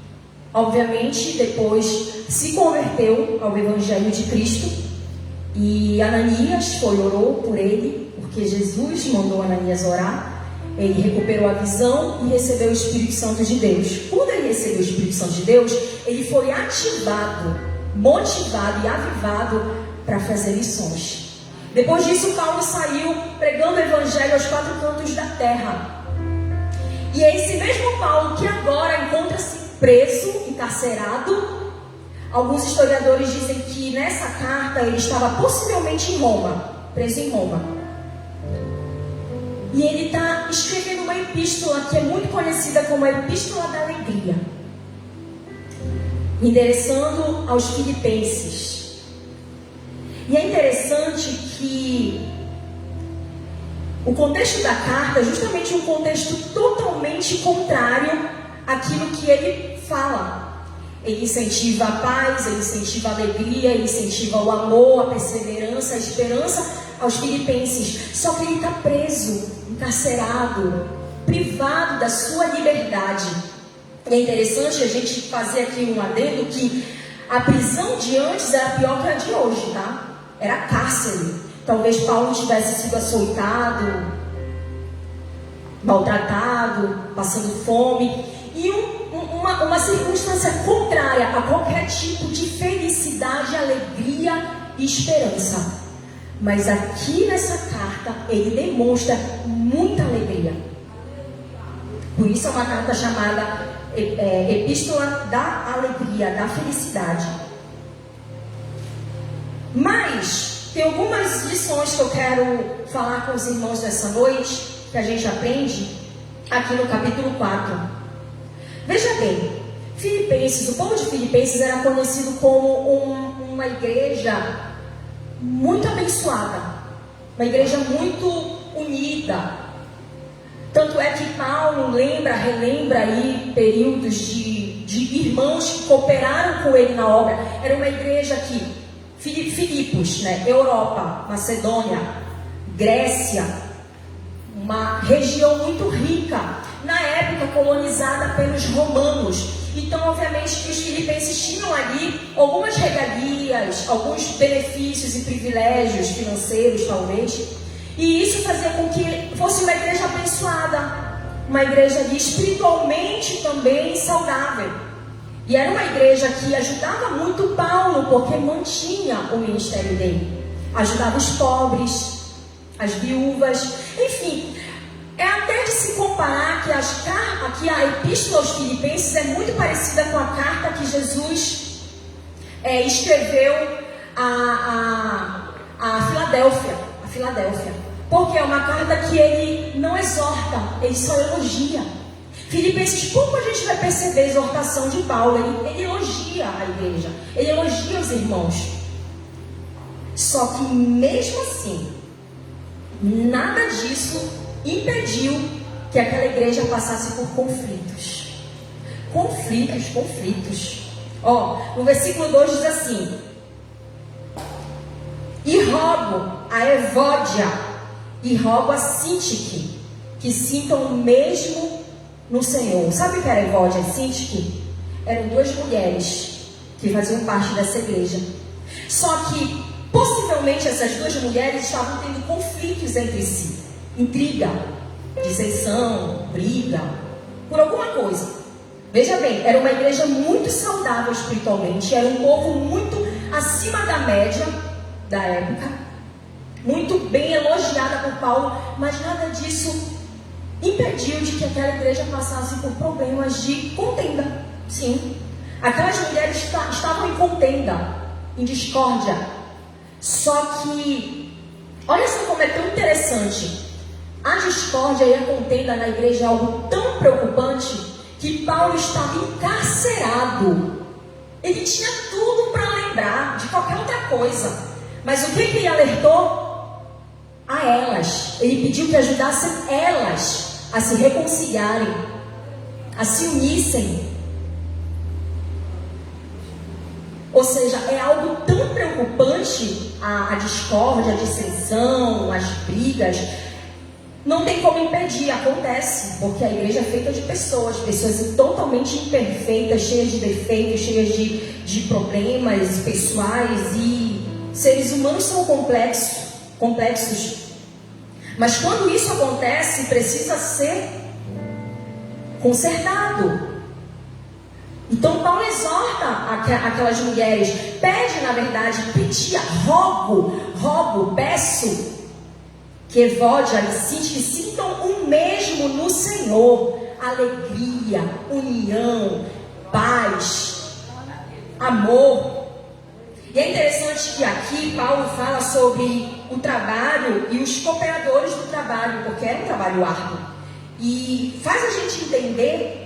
obviamente, depois se converteu ao Evangelho de Cristo. E Ananias orou por ele, porque Jesus mandou Ananias orar. Ele recuperou a visão e recebeu o Espírito Santo de Deus. Quando ele recebeu o Espírito Santo de Deus, ele foi ativado, motivado e avivado para fazer missões. Depois disso, Paulo saiu pregando o evangelho aos 4 cantos da terra. E é esse mesmo Paulo que agora encontra-se preso, encarcerado. Alguns historiadores dizem que nessa carta ele estava possivelmente em Roma, preso em Roma. E ele está escrevendo uma epístola que é muito conhecida como a Epístola da Alegria, endereçando aos filipenses. E é interessante que o contexto da carta é justamente um contexto totalmente contrário àquilo que ele fala. Ele incentiva a paz, ele incentiva a alegria, ele incentiva o amor, a perseverança, a esperança aos filipenses. Só que ele está preso, encarcerado, privado da sua liberdade. E é interessante a gente fazer aqui um adendo que a prisão de antes era pior que a de hoje, tá? Era cárcere. Talvez Paulo tivesse sido açoitado, maltratado, passando fome. E uma circunstância contrária a qualquer tipo de felicidade, alegria e esperança. Mas aqui nessa carta ele demonstra muita alegria. Por isso é uma carta chamada Epístola da Alegria, da Felicidade. Mas tem algumas lições que eu quero falar com os irmãos nessa noite, que a gente aprende aqui no capítulo 4. Veja bem, Filipenses, o povo de Filipenses era conhecido como uma igreja muito abençoada, uma igreja muito unida. Tanto é que Paulo relembra aí períodos de irmãos que cooperaram com ele na obra. Era uma igreja que, Filipos, né, Europa, Macedônia, Grécia, uma região muito rica, na época colonizada pelos romanos. Então, obviamente, que os filipenses tinham ali algumas regalias, alguns benefícios e privilégios financeiros, talvez. E isso fazia com que fosse uma igreja abençoada, uma igreja ali espiritualmente também saudável. E era uma igreja que ajudava muito Paulo, porque mantinha o ministério dele. Ajudava os pobres, as viúvas, enfim. É até de se comparar que a epístola aos Filipenses é muito parecida com a carta que Jesus escreveu a Filadélfia. Porque é uma carta que ele não exorta, ele só elogia. Filipenses, pouco a gente vai perceber a exortação de Paulo. Ele elogia a igreja, ele elogia os irmãos. Só que mesmo assim, nada disso impediu que aquela igreja passasse por conflitos. No versículo 2 diz assim: e rogo a Evódia e rogo a Sintique que sintam o mesmo no Senhor. Sabe o que era Evódia e Sintique? Eram 2 mulheres que faziam parte dessa igreja. Só que possivelmente essas 2 mulheres estavam tendo conflitos entre si, intriga, dissensão, briga, por alguma coisa. Veja bem, era uma igreja muito saudável espiritualmente, era um povo muito acima da média da época, muito bem elogiada por Paulo, mas nada disso impediu de que aquela igreja passasse por problemas de contenda. Sim, aquelas mulheres estavam em contenda, em discórdia. Só que, olha só como é tão interessante. A discórdia e a contenda na igreja é algo tão preocupante que Paulo estava encarcerado. Ele tinha tudo para lembrar de qualquer outra coisa. Mas o que ele alertou? A elas. Ele pediu que ajudassem elas a se reconciliarem, a se unissem. Ou seja, é algo tão preocupante a discórdia, a dissensão, as brigas. Não tem como impedir, acontece, porque a igreja é feita de pessoas totalmente imperfeitas, cheias de defeitos, cheias de problemas pessoais, e seres humanos são complexos. Mas quando isso acontece, precisa ser consertado. Então Paulo exorta aquelas mulheres, pede, na verdade, pedia, rogo, peço, que evode, que sintam o mesmo no Senhor, alegria, união, paz, amor. E é interessante que aqui Paulo fala sobre o trabalho e os cooperadores do trabalho, porque é um trabalho árduo. E faz a gente entender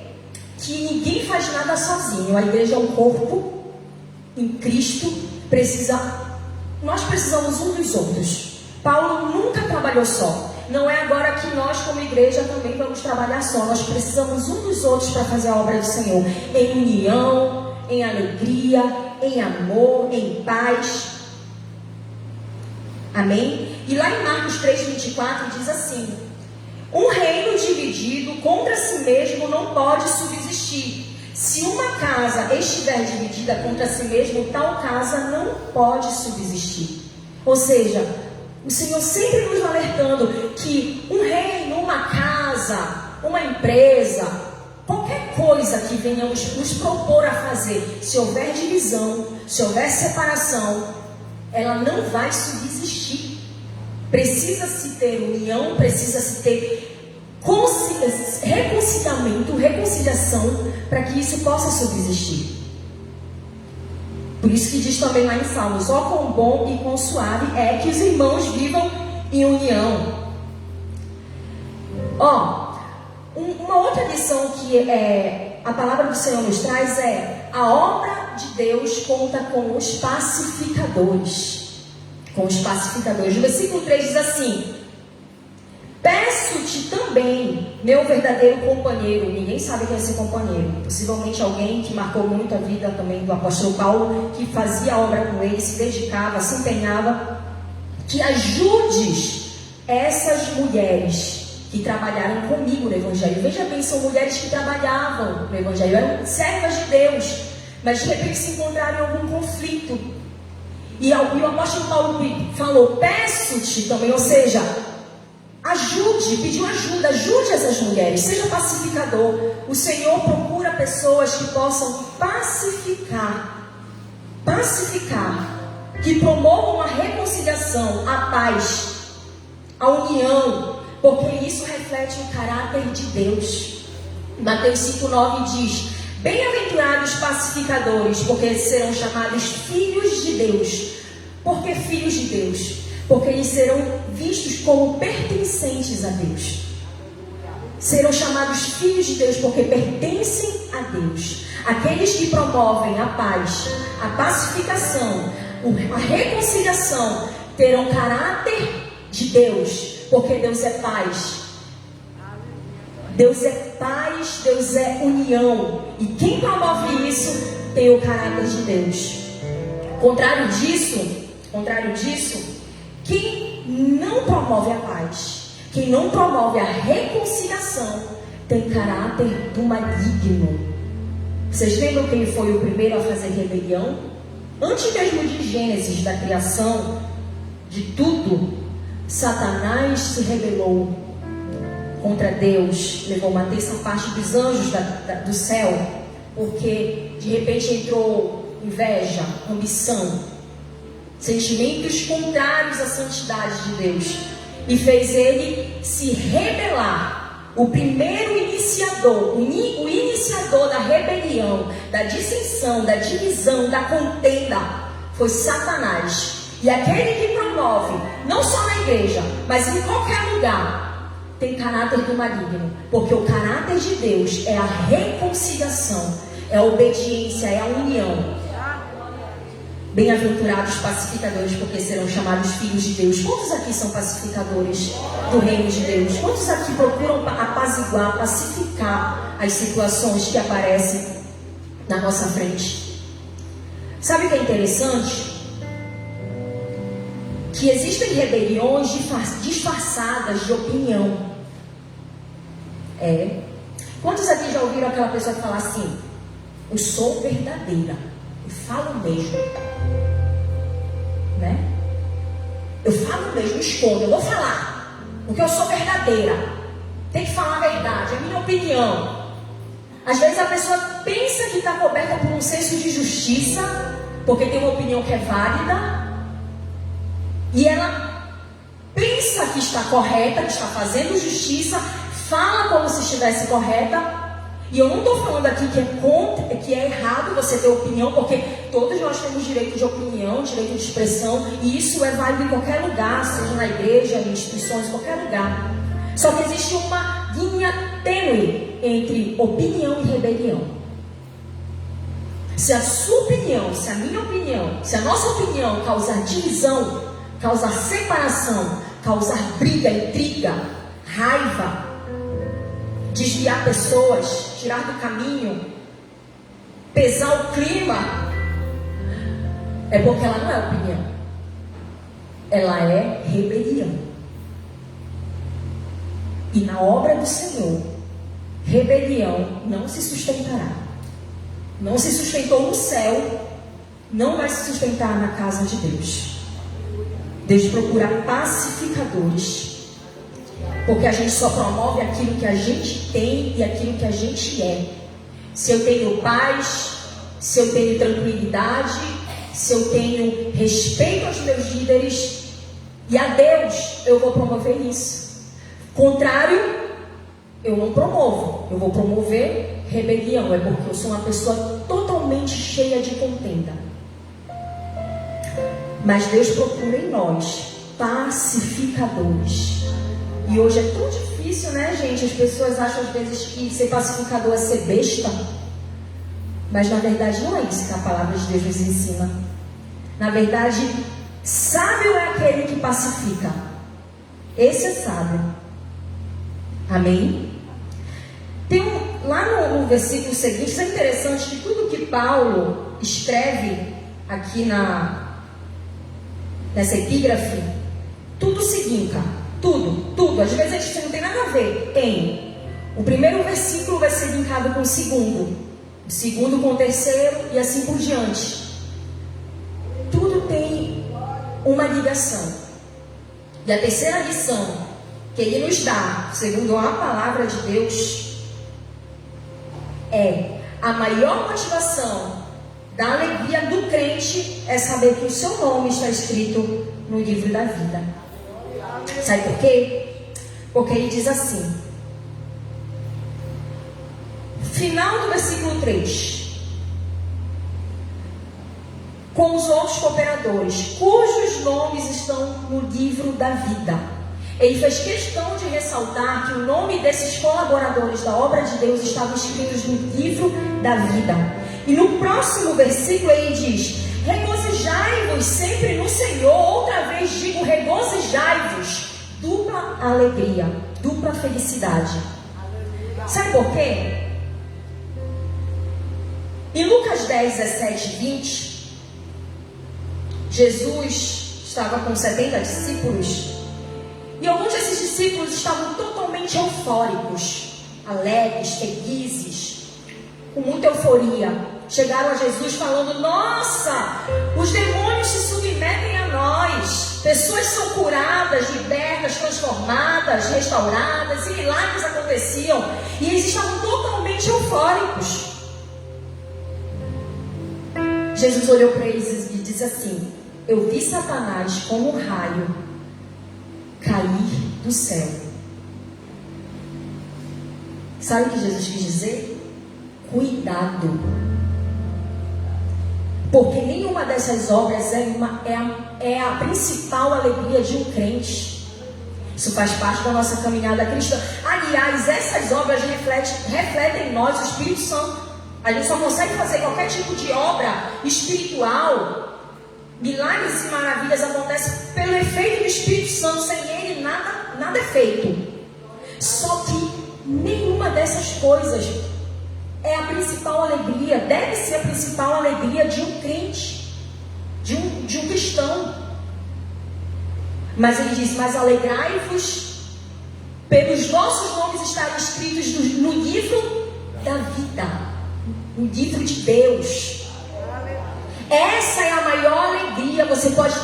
que ninguém faz nada sozinho. A igreja é um corpo em Cristo, nós precisamos uns dos outros. Paulo nunca trabalhou só. Não é agora que nós como igreja também vamos trabalhar só. Nós precisamos uns dos outros para fazer a obra do Senhor, em união, em alegria, em amor, em paz. Amém? E lá em Marcos 3:24 diz assim: um reino dividido contra si mesmo não pode subsistir. Se uma casa estiver dividida contra si mesmo, tal casa não pode subsistir. Ou seja, o Senhor sempre nos alertando que um reino, uma casa, uma empresa, qualquer coisa que venhamos nos propor a fazer, se houver divisão, se houver separação, ela não vai subsistir. Precisa-se ter união, precisa-se ter reconciliação, para que isso possa subsistir. Por isso que diz também lá em Salmos: ó quão bom e quão suave é que os irmãos vivam em união. Uma outra lição que a palavra do Senhor nos traz é: a obra de Deus conta com os pacificadores. Com os pacificadores. O versículo 3 diz assim: peço-te também, meu verdadeiro companheiro. Ninguém sabe quem é esse companheiro. Possivelmente alguém que marcou muito a vida também do apóstolo Paulo, que fazia a obra com ele, se dedicava, se empenhava. Que ajudes essas mulheres que trabalharam comigo no Evangelho. Veja bem, são mulheres que trabalhavam no Evangelho, eram servas de Deus, mas de repente se encontraram em algum conflito. E o apóstolo Paulo falou: peço-te também, ou seja, pediu ajuda, ajude essas mulheres, seja pacificador. O Senhor procura pessoas que possam pacificar, que promovam a reconciliação, a paz, a união, porque isso reflete o caráter de Deus. Mateus 5:9 diz: bem-aventurados pacificadores, porque serão chamados filhos de Deus. Por que filhos de Deus? Porque eles serão vistos como pertencentes a Deus. Serão chamados filhos de Deus porque pertencem a Deus. Aqueles que promovem a paz, a pacificação, a reconciliação, terão caráter de Deus, porque Deus é paz. Deus é paz, Deus é união. E quem promove isso tem o caráter de Deus. Contrário disso, quem não promove a paz, quem não promove a reconciliação, tem caráter do maligno. Vocês lembram quem foi o primeiro a fazer rebelião? Antes mesmo de Gênesis, da criação de tudo, Satanás se rebelou contra Deus, levou uma terça parte dos anjos do céu, porque de repente entrou inveja, ambição, sentimentos contrários à santidade de Deus, e fez ele se rebelar. O primeiro iniciador, o iniciador da rebelião, da dissensão, da divisão, da contenda, foi Satanás. E aquele que promove, não só na igreja, mas em qualquer lugar, tem caráter do maligno, porque o caráter de Deus é a reconciliação, é a obediência, é a união. Bem-aventurados pacificadores, porque serão chamados filhos de Deus. Quantos aqui são pacificadores do reino de Deus? Quantos aqui procuram apaziguar, pacificar as situações que aparecem na nossa frente? Sabe o que é interessante? Que existem rebeliões disfarçadas de opinião. Quantos aqui já ouviram aquela pessoa que fala assim: eu sou verdadeira, eu falo mesmo, né? Eu falo mesmo, escondo, eu vou falar, porque eu sou verdadeira, tem que falar a verdade, é a minha opinião. Às vezes a pessoa pensa que está coberta por um senso de justiça, porque tem uma opinião que é válida, e ela pensa que está correta, que está fazendo justiça, fala como se estivesse correta. E eu não estou falando aqui que é errado você ter opinião, porque todos nós temos direito de opinião, direito de expressão, e isso é válido em qualquer lugar, seja na igreja, em instituições, em qualquer lugar. Só que existe uma linha tênue entre opinião e rebelião. Se a sua opinião, se a minha opinião, se a nossa opinião causar divisão, causar separação, causar briga, intriga, raiva, desviar pessoas, tirar do caminho, pesar o clima, é porque ela não é opinião, ela é rebelião. E na obra do Senhor, rebelião não se sustentará. Não se sustentou no céu, não vai se sustentar na casa de Deus. Deus procura pacificadores, porque a gente só promove aquilo que a gente tem e aquilo que a gente é. Se eu tenho paz, se eu tenho tranquilidade, se eu tenho respeito aos meus líderes e a Deus, eu vou promover isso. Contrário, eu não promovo. Eu vou promover rebelião. É porque eu sou uma pessoa totalmente cheia de contenda. Mas Deus procura em nós pacificadores. E hoje é tão difícil, né, gente? As pessoas acham às vezes que ser pacificador é ser besta. Mas na verdade não é isso que a palavra de Deus nos ensina. Na verdade, sábio é aquele que pacifica. Esse é sábio. Amém? Tem lá no versículo seguinte, isso é interessante, que tudo que Paulo escreve aqui nessa epígrafe, tudo se linka. Tudo. Às vezes isso não tem nada a ver. Tem. O primeiro versículo vai ser linkado com o segundo com o terceiro e assim por diante. Tudo tem uma ligação. E a terceira lição que ele nos dá, segundo a palavra de Deus, é a maior motivação da alegria do crente é saber que o seu nome está escrito no livro da vida. Sabe por quê? Porque ele diz assim, final do versículo 3: com os outros cooperadores, cujos nomes estão no livro da vida. Ele fez questão de ressaltar que o nome desses colaboradores da obra de Deus estavam escritos no livro da vida. E no próximo versículo ele diz: regozijai-vos sempre no Senhor. Outra vez digo, regozijai-vos. Dupla alegria, dupla felicidade. Sabe por quê? Em Lucas 10, 17 e 20, Jesus estava com 70 discípulos. E alguns desses discípulos estavam totalmente eufóricos, alegres, felizes, com muita euforia. Chegaram a Jesus falando: nossa, os demônios se submetem a nós. Pessoas são curadas, libertas, transformadas, restauradas, e milagres aconteciam. E eles estavam totalmente eufóricos. Jesus olhou para eles e disse assim: eu vi Satanás como um raio cair do céu. Sabe o que Jesus quis dizer? Cuidado. Porque nenhuma dessas obras é a principal alegria de um crente. Isso faz parte da nossa caminhada cristã. Aliás, essas obras refletem em nós o Espírito Santo. A gente só consegue fazer qualquer tipo de obra espiritual. Milagres e maravilhas acontecem pelo efeito do Espírito Santo. Sem ele nada é feito. Só que nenhuma dessas coisas é a principal alegria, deve ser a principal alegria de um crente, de um cristão. Mas ele diz: mas alegrai-vos pelos nossos nomes estarem escritos no livro da vida, no livro de Deus. Essa é a maior alegria. Você pode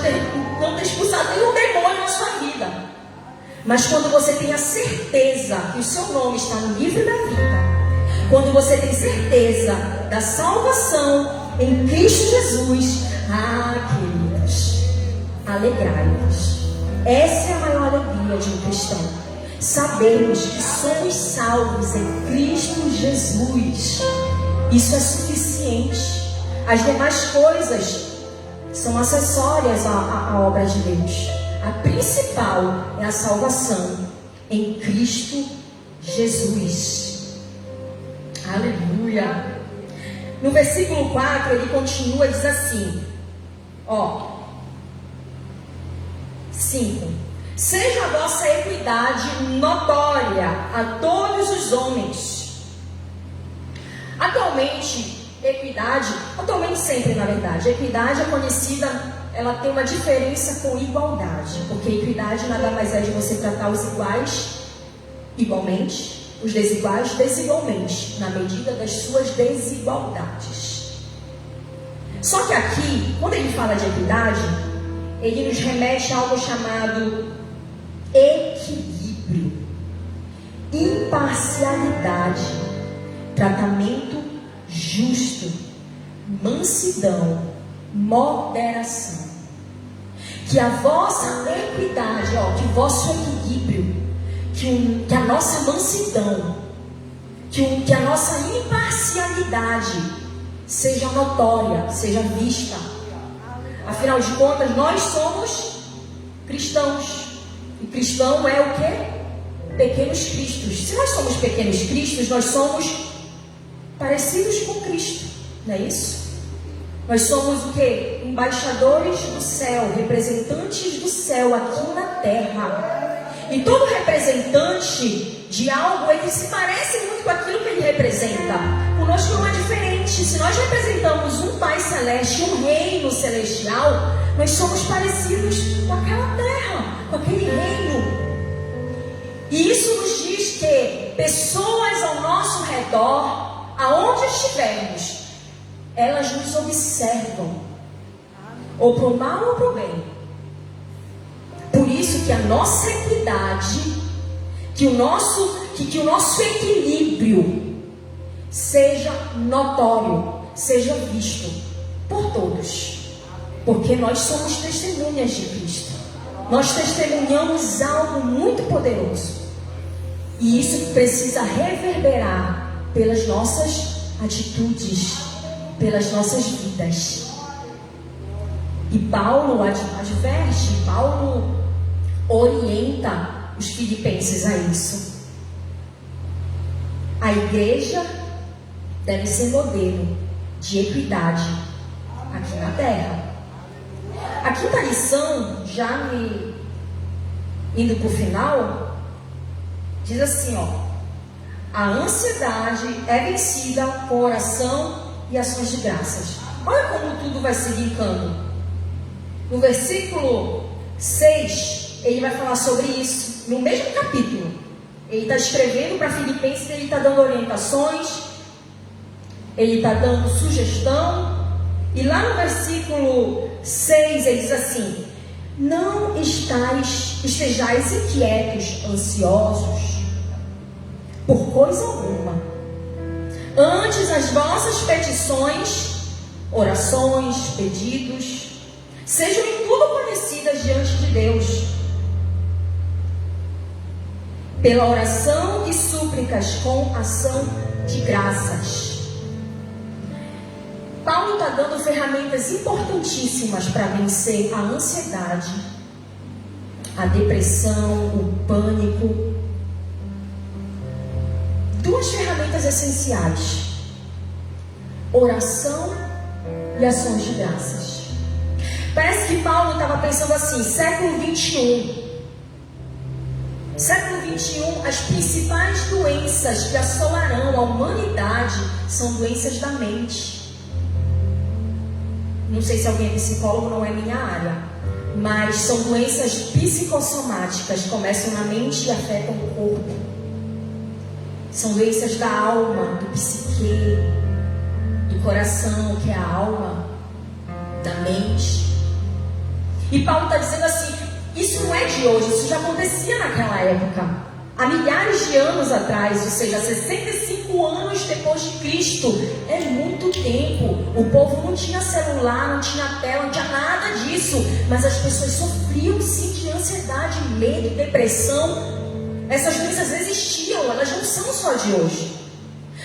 não ter expulsado nenhum demônio na sua vida, mas quando você tem a certeza que o seu nome está no livro da vida, Quando você tem certeza da salvação em Cristo Jesus, queridos, alegrai-vos. Essa é a maior alegria de um cristão. Sabermos que somos salvos em Cristo Jesus. Isso é suficiente. As demais coisas são acessórias à obra de Deus. A principal é a salvação em Cristo Jesus. Aleluia. No versículo 4 ele continua, diz assim, 5. Seja a vossa equidade notória a todos os homens. Atualmente sempre, na verdade, equidade é conhecida, ela tem uma diferença com igualdade, porque equidade nada mais é de você tratar os iguais igualmente, os desiguais desigualmente, na medida das suas desigualdades. Só que aqui, quando ele fala de equidade, ele nos remete a algo chamado equilíbrio, imparcialidade, tratamento justo, mansidão, moderação. Que a vossa equidade, que o vosso equilíbrio, que a nossa mansidão, que a nossa imparcialidade seja notória, seja vista. Afinal de contas, nós somos cristãos. E cristão é o quê? Pequenos cristos. Se nós somos pequenos cristos, nós somos parecidos com Cristo. Não é isso? Nós somos o quê? Embaixadores do céu, representantes do céu aqui na terra. E todo representante de algo, ele se parece muito com aquilo que ele representa. Conosco não é diferente. Se nós representamos um Pai Celeste, um reino celestial, nós somos parecidos com aquela terra, com aquele reino. E isso nos diz que pessoas ao nosso redor, aonde estivermos, elas nos observam, ou para o mal ou para o bem. Por isso que a nossa equidade, que o nosso equilíbrio seja notório, seja visto por todos. Porque nós somos testemunhas de Cristo. Nós testemunhamos algo muito poderoso. E isso precisa reverberar pelas nossas atitudes, pelas nossas vidas. E Paulo adverte, Paulo orienta os filipenses a isso. A igreja deve ser modelo de equidade aqui na terra. A quinta lição, já me indo para o final, diz assim, a ansiedade é vencida com oração e ações de graças. Olha como tudo vai se linkando. No versículo 6, ele vai falar sobre isso, no mesmo capítulo. Ele está escrevendo para Filipenses, ele está dando orientações, ele está dando sugestão. E lá no versículo 6, ele diz assim: não estejais inquietos, ansiosos, por coisa alguma. Antes as vossas petições, orações, pedidos, sejam em tudo conhecidas diante de Deus, pela oração e súplicas com ação de graças. Paulo está dando ferramentas importantíssimas para vencer a ansiedade, a depressão, o pânico. Duas ferramentas essenciais: oração e ações de graças. Parece que Paulo estava pensando assim, século 21. Século 21, as principais doenças que assolarão a humanidade são doenças da mente. Não sei se alguém é psicólogo, não é minha área, mas são doenças psicossomáticas, começam na mente e afetam o corpo. São doenças da alma, do psique, do coração, que é a alma, da mente. E Paulo está dizendo assim, isso não é de hoje, isso já acontecia naquela época, há milhares de anos atrás, ou seja, 65 5 anos depois de Cristo. É muito tempo. O povo não tinha celular, não tinha tela, não tinha nada disso. Mas as pessoas sofriam sim de ansiedade, medo, depressão. Essas doenças existiam, elas não são só de hoje.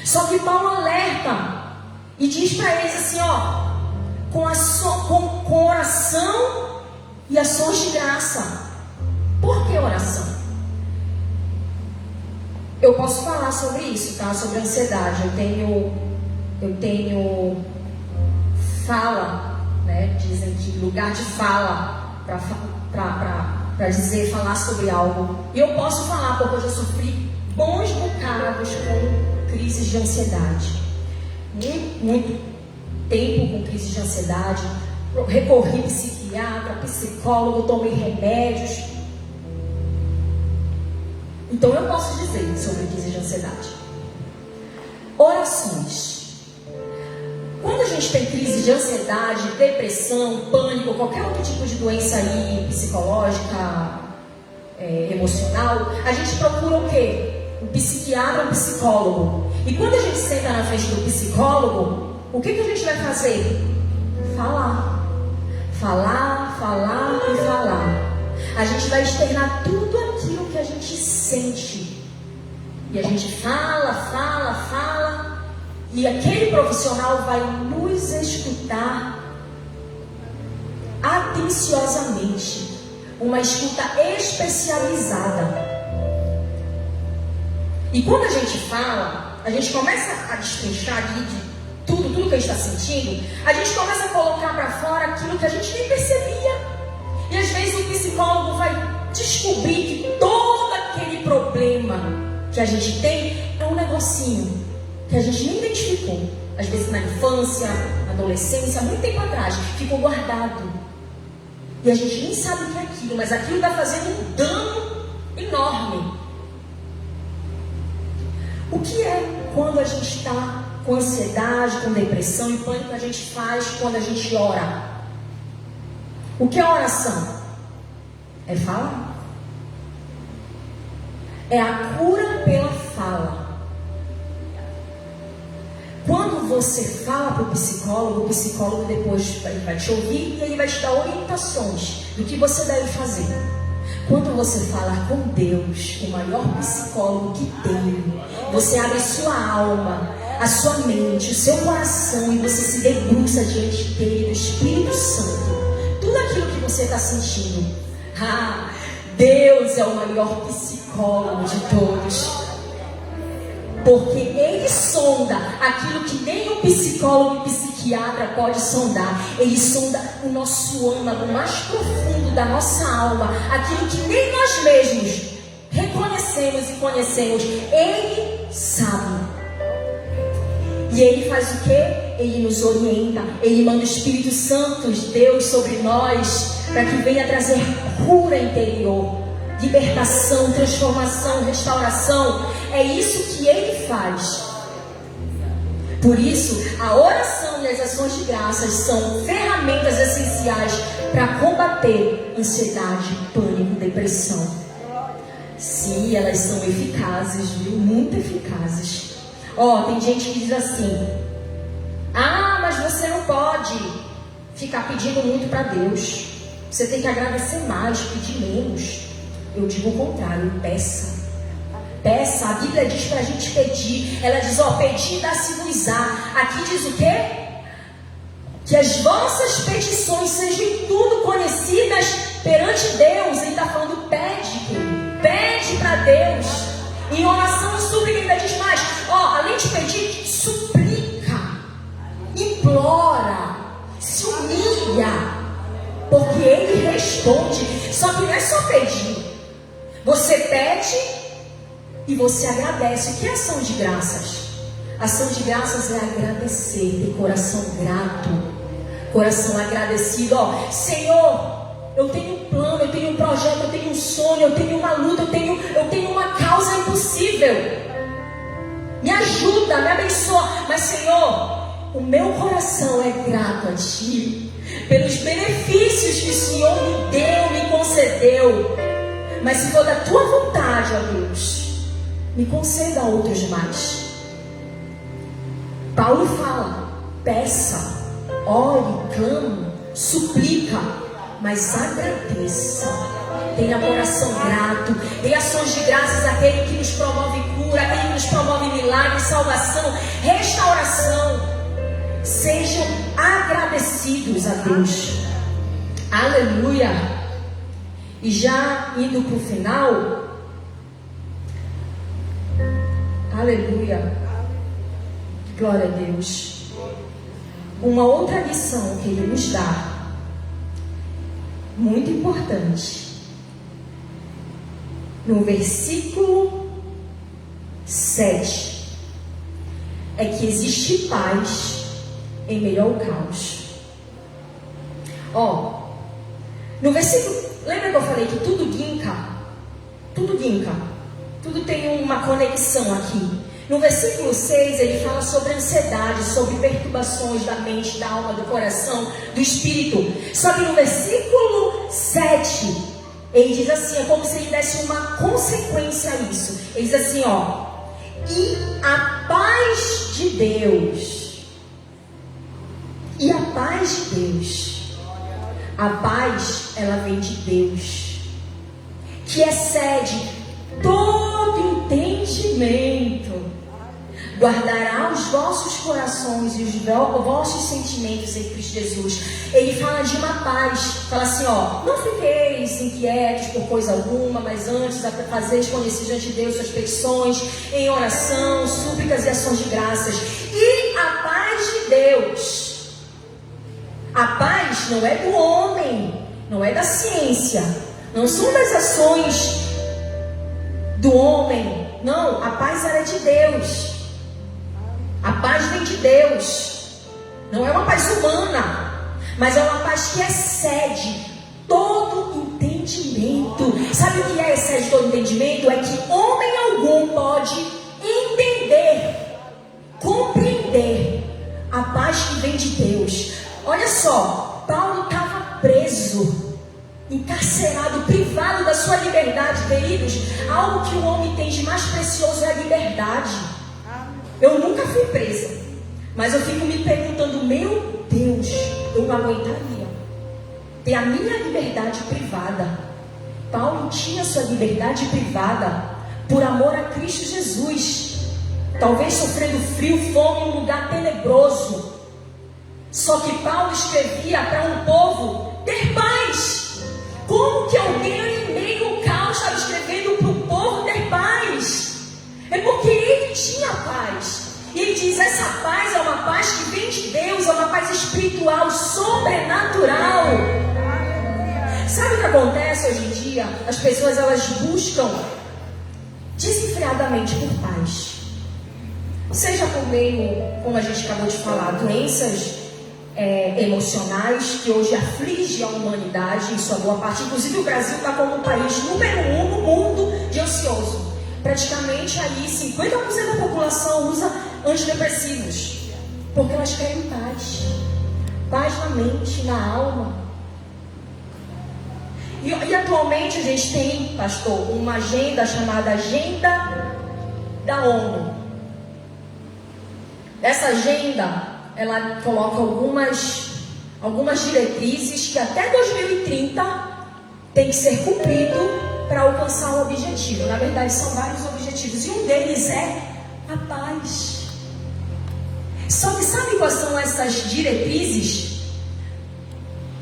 Só que Paulo alerta e diz para eles assim, ó, com oração e ações de graça. Por que oração? Eu posso falar sobre isso, tá? Sobre ansiedade. Eu tenho fala, né? Dizem que lugar de fala para dizer, falar sobre algo. E eu posso falar porque eu já sofri bons bocados com crises de ansiedade. Muito tempo com crise de ansiedade. Recorri a psiquiatra, psicólogo, tomei remédios. Então eu posso dizer sobre crise de ansiedade. Orações. Quando a gente tem crise de ansiedade, depressão, pânico, qualquer outro tipo de doença aí, psicológica, emocional, a gente procura o quê? Um psiquiatra, um psicólogo. E quando a gente senta na frente do psicólogo, o que a gente vai fazer? Falar. Falar, falar e falar. A gente vai externar tudo aquilo que a gente sente. E a gente fala, fala, fala. E aquele profissional vai nos escutar atenciosamente. Uma escuta especializada. E quando a gente fala, a gente começa a destrinchar ali de tudo que a gente está sentindo. A gente começa a colocar para fora aquilo que a gente nem percebia. E às vezes o psicólogo vai descobrir que todo aquele problema que a gente tem é um negocinho que a gente nem identificou. Às vezes na infância, na adolescência, muito tempo atrás, ficou guardado. E a gente nem sabe o que é aquilo, mas aquilo está fazendo um dano enorme. O que é quando a gente está com ansiedade, com depressão e pânico, a gente faz quando a gente ora? O que é oração? É falar. É a cura pela fala. Quando você fala para o psicólogo depois vai te ouvir e ele vai te dar orientações do que você deve fazer. Quando você falar com Deus, o maior psicólogo que tem, você abre sua alma, a sua mente, o seu coração e você se debruça diante dele, do Espírito Santo. Tudo aquilo que você está sentindo. Deus é o maior psicólogo de todos. Porque Ele sonda aquilo que nem o psicólogo e psiquiatra pode sondar. Ele sonda o nosso âmago mais profundo da nossa alma. Aquilo que nem nós mesmos reconhecemos e conhecemos. Ele sabe. E Ele faz o quê? Ele nos orienta. Ele manda o Espírito Santo de Deus sobre nós, para que venha trazer cura interior, libertação, transformação, restauração. É isso que Ele faz. Por isso, a oração e as ações de graças são ferramentas essenciais para combater ansiedade, pânico, depressão. Sim, elas são eficazes, viu? Muito eficazes. Tem gente que diz assim: mas você não pode ficar pedindo muito para Deus. Você tem que agradecer mais, pedir menos. Eu digo o contrário, peça. Peça, a Bíblia diz para a gente pedir. Ela diz, pedir dá-se-vos-á. Aqui diz o quê? Que as vossas petições sejam tudo conhecidas perante Deus. Ele está falando, pede, querido. Pede para Deus. Em oração, súplica, ainda diz mais. Além de pedir, suplica, implora, se humilha, porque Ele responde. Só que não é só pedir. Você pede e você agradece. O que é ação de graças? Ação de graças é agradecer, ter coração grato, coração agradecido. Senhor, eu tenho um plano, eu tenho um projeto, eu tenho um sonho, eu tenho uma luta, eu tenho uma causa impossível. Me ajuda, me abençoa. Mas Senhor, o meu coração é grato a Ti pelos benefícios que o Senhor me deu, me concedeu. Mas se for da Tua vontade, ó Deus, me conceda outros mais. Paulo fala: peça, ore, clame, suplica, mas agradeça. Tenha coração grato, dê ações de graças àquele que nos promove cura, àquele que nos promove milagre, salvação, restauração. Sejam agradecidos a Deus. Aleluia. E já indo para o final, aleluia, glória a Deus. Uma outra lição que ele nos dá, muito importante, no versículo 7, é que existe paz em meio ao caos. No versículo, lembra que eu falei que tudo guinca, tudo tem uma conexão aqui. No versículo 6 ele fala sobre ansiedade, sobre perturbações da mente, da alma, do coração, do espírito. Só que no versículo 7 ele diz assim, é como se ele desse uma consequência a isso. Ele diz assim, e a paz de Deus, a paz, ela vem de Deus, que excede todo entendimento, guardará os vossos corações e os vossos sentimentos em Cristo Jesus. Ele fala de uma paz, fala assim, não fiqueis inquietos por coisa alguma, mas antes fazeis conhecer diante de Deus suas petições, em oração, súplicas e ações de graças. E a paz de Deus, a paz não é do homem, não é da ciência, não são das ações do homem, não, a paz era de Deus. A paz vem de Deus, não é uma paz humana, mas é uma paz que excede todo entendimento. Sabe o que é excede todo entendimento? É que homem algum pode entender, compreender a paz que vem de Deus. Olha só, Paulo estava preso, encarcerado, privado da sua liberdade, queridos. Algo que o homem tem de mais precioso é a liberdade. Eu nunca fui presa, mas eu fico me perguntando, meu Deus, eu não aguentaria ter a minha liberdade privada. Paulo tinha sua liberdade privada por amor a Cristo Jesus, talvez sofrendo frio, fome em um lugar tenebroso. Só que Paulo escrevia para um povo ter paz. Como que alguém em meio ao caos estava escrevendo para o povo ter paz? É porque ele tinha paz. E ele diz, essa paz é uma paz que vem de Deus, é uma paz espiritual, sobrenatural. Sabe o que acontece hoje em dia? As pessoas, elas buscam desenfreadamente por paz. Seja por meio, como a gente acabou de falar, doenças emocionais que hoje afligem a humanidade em sua boa parte. Inclusive o Brasil está como o país número 1 no mundo de ansioso. Praticamente aí 50% da população usa antidepressivos, porque elas querem paz, paz na mente, na alma. E atualmente a gente tem, pastor, uma agenda chamada Agenda da ONU. Essa agenda, ela coloca algumas diretrizes que até 2030 tem que ser cumprido para alcançar o objetivo. Na verdade, são vários objetivos, e um deles é a paz. Só que sabe quais são essas diretrizes?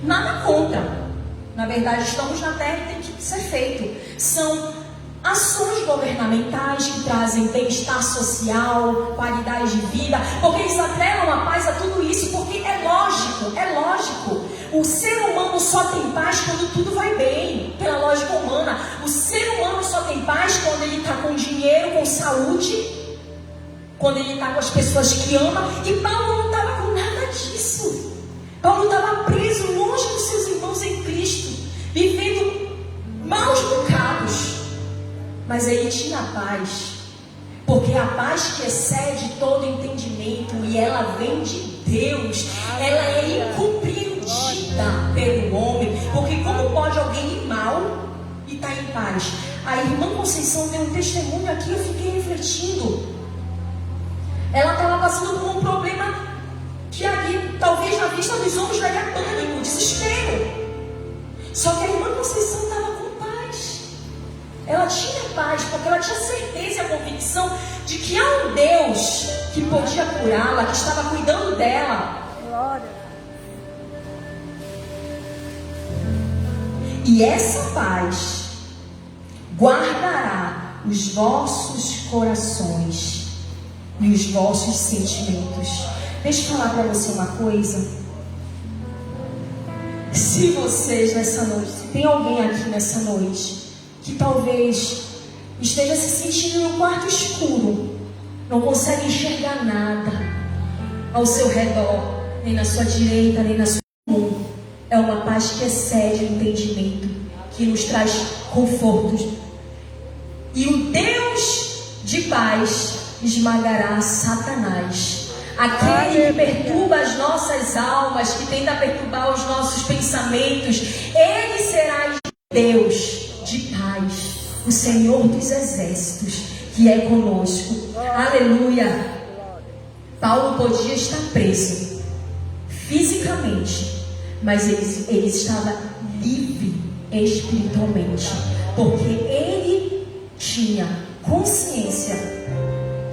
Nada contra. Na verdade, estamos na terra e tem que ser feito. São ações governamentais que trazem bem-estar social, qualidade de vida, porque eles atrelam a paz a tudo isso, porque é lógico. O ser humano só tem paz quando tudo vai bem, pela lógica humana. O ser humano só tem paz quando ele está com dinheiro, com saúde, quando ele está com as pessoas que ama. E Paulo não estava com nada disso. Paulo estava preso longe dos seus irmãos em Cristo, vivendo maus bocados. Mas ele tinha paz, porque a paz que excede todo entendimento, e ela vem de Deus, ela é incompreendida pelo homem, porque como pode alguém ir mal e estar em paz? A irmã Conceição deu um testemunho aqui, eu fiquei refletindo. Ela estava passando por um problema que ali, talvez na vista dos homens, daria pânico, desespero. Só que a irmã Conceição estava com paz. Ela tinha paz, porque ela tinha certeza e a convicção de que há um Deus que podia curá-la, que estava cuidando dela. Glória. E essa paz guardará os vossos corações e os vossos sentimentos. Deixa eu falar para você uma coisa. Se vocês nessa noite, se tem alguém aqui nessa noite que talvez esteja se sentindo no quarto escuro, não consegue enxergar nada ao seu redor, nem na sua direita, nem na sua mão, é uma paz que excede o entendimento, que nos traz conforto. E o Deus de paz esmagará Satanás, aquele que perturba as nossas almas, que tenta perturbar os nossos pensamentos. Ele será Deus de paz, o Senhor dos exércitos, que é conosco. Aleluia. Paulo podia estar preso fisicamente, mas ele estava livre espiritualmente, porque ele tinha consciência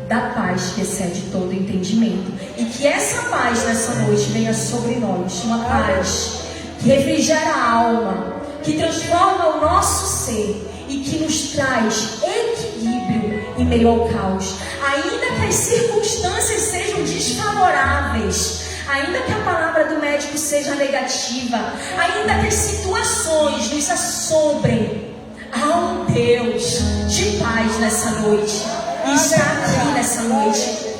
da paz que excede todo entendimento. E que essa paz nessa noite venha sobre nós, uma paz que refrigera a alma, que transforma o nosso ser e que nos traz equilíbrio em meio ao caos. Ainda que as circunstâncias sejam desfavoráveis, ainda que a palavra do médico seja negativa, ainda que as situações nos assombrem, há um Deus de paz nessa noite. E está aqui nessa noite.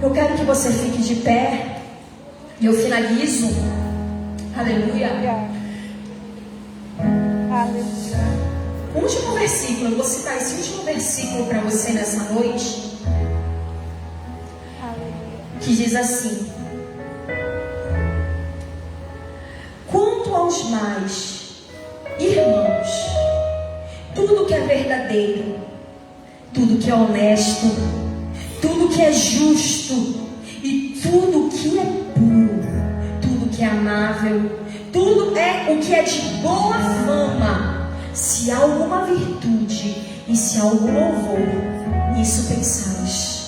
Eu quero que você fique de pé. E eu finalizo. Aleluia. Aleluia. Último versículo. Eu vou citar esse último versículo para você nessa noite. Que diz assim: quanto aos mais, irmãos, tudo que é verdadeiro, tudo que é honesto, tudo que é justo, e tudo que é puro, tudo que é amável, tudo é o que é de boa fama, se há alguma virtude e se há algum louvor, nisso pensais.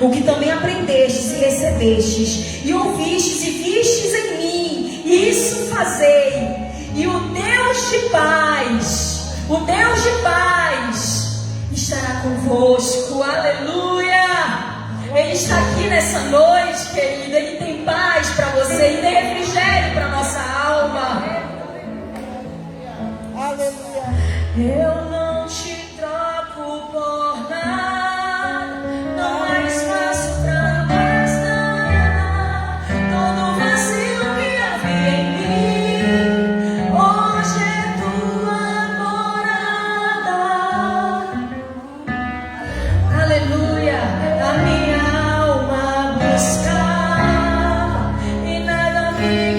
O que também aprendestes e recebestes, e ouvistes e vistes em mim, isso fazei, e o Deus de paz estará convosco. Aleluia. Ele está aqui nessa noite, querida. Ele tem paz para você, ele tem refrigério para nossa alma. Aleluia. Eu não te troco por nada, não há espaço para mais nada. Todo vazio que havia em mim, hoje é tua morada. Aleluia. A minha alma buscava e nada me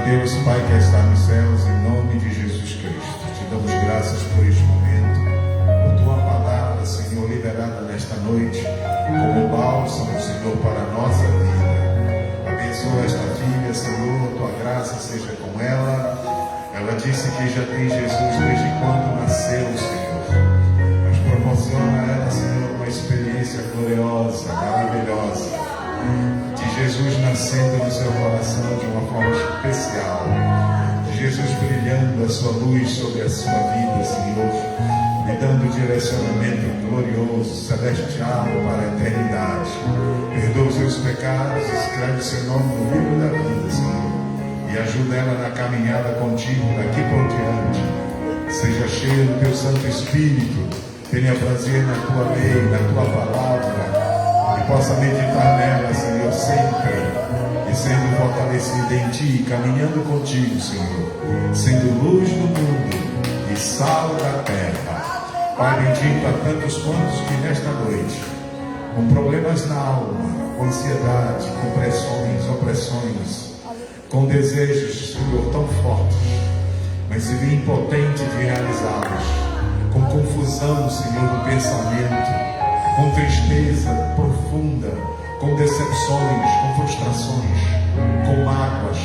Deus, Pai que está nos céus, em nome de Jesus Cristo, te damos graças por este momento, por tua palavra, Senhor, liberada nesta noite, como bálsamo, Senhor, para a nossa vida. Abençoa esta filha, Senhor, tua graça seja com ela. Ela disse que já tem Jesus desde quando nasceu, Senhor. Mas proporciona a ela, Senhor, uma experiência gloriosa, maravilhosa, de Jesus nascendo no seu coração de uma forma especial, de Jesus brilhando a sua luz sobre a sua vida, Senhor, lhe dando direcionamento glorioso, celestial para a eternidade. Perdoa os seus pecados, escreve seu nome no livro da vida, Senhor, e ajuda ela na caminhada contigo daqui por diante. Seja cheia do teu Santo Espírito, tenha prazer na tua lei, na tua palavra, e possa meditar nela, Senhor, sempre, e sendo fortalecida em ti, caminhando contigo, Senhor, sendo luz do mundo e sal da terra. Pai bendito, a tantos quantos que nesta noite, com problemas na alma, com ansiedade, com pressões, opressões, com desejos, Senhor, tão fortes, mas se vê impotente de realizá-los, com confusão, Senhor, no pensamento, com tristeza profunda, com decepções, com frustrações, com mágoas,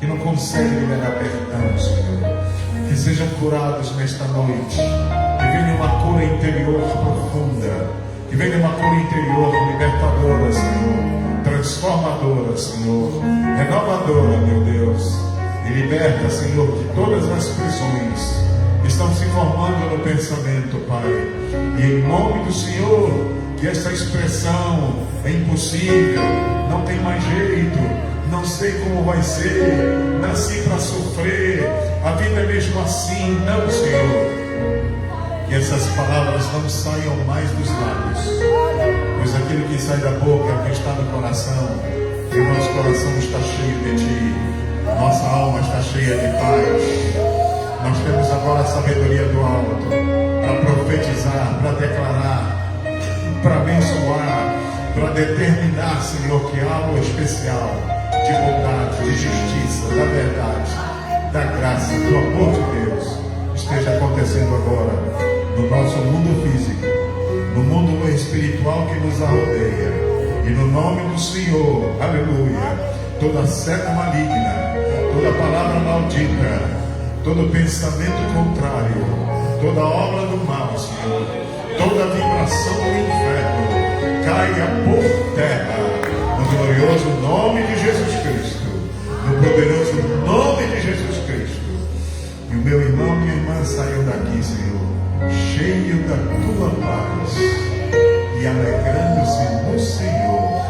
que não conseguem liberar perdão, Senhor, que sejam curados nesta noite, que venha uma cura interior profunda, que venha uma cura interior libertadora, Senhor, transformadora, Senhor, renovadora, meu Deus, e liberta, Senhor, de todas as prisões que estão se formando no pensamento, Pai. E em nome do Senhor, que essa expressão é impossível, não tem mais jeito, não sei como vai ser, nasci para sofrer, a vida é mesmo assim, não, Senhor. Que essas palavras não saiam mais dos lábios, pois aquilo que sai da boca é o que está no coração, e o nosso coração está cheio de Ti, nossa alma está cheia de paz. Nós temos agora a sabedoria do alto para profetizar, para declarar, para abençoar, para determinar, Senhor, que algo especial de bondade, de justiça, da verdade, da graça, do amor de Deus esteja acontecendo agora no nosso mundo físico, no mundo espiritual que nos rodeia. E no nome do Senhor, aleluia, toda seta maligna, toda palavra maldita, todo pensamento contrário, toda obra do mal, Senhor, toda vibração do inferno, caia por terra, no glorioso nome de Jesus Cristo, no poderoso nome de Jesus Cristo. E o meu irmão e minha irmã saiam daqui, Senhor, cheio da tua paz e alegrando-se no Senhor,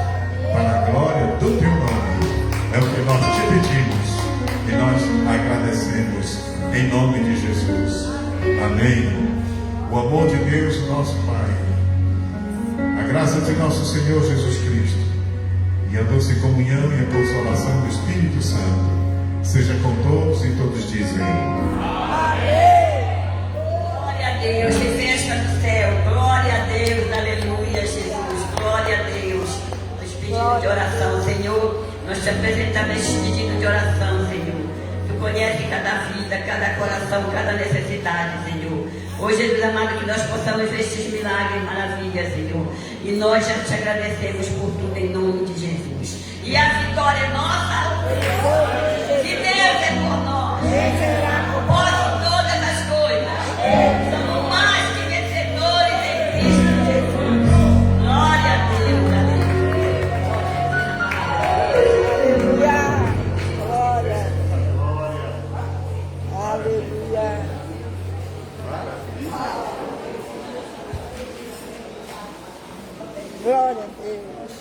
para a glória do teu nome. É o que nós te pedimos e nós agradecemos em nome de Jesus. Amém. O amor de Deus, nosso Pai, a graça de nosso Senhor Jesus Cristo e a doce comunhão e a consolação do Espírito Santo seja com todos, e todos dizem amém. Glória a Deus, que festa no céu. Glória a Deus, aleluia, Jesus. Glória a Deus. Os pedidos de oração, Senhor, nós te apresentamos este pedido de oração, Senhor. Tu conheces cada vida, cada coração, cada necessidade, Senhor. Hoje, Jesus amado, que nós possamos ver estes milagres, maravilhas, Senhor. E nós já te agradecemos por tudo em nome de Jesus. E a vitória é nossa. Se Deus é por nós, posso todas as coisas. Somos mais que vencedores em Cristo Jesus. Glória a Deus, Aleluia. Glória. Aleluia. Glória a Deus.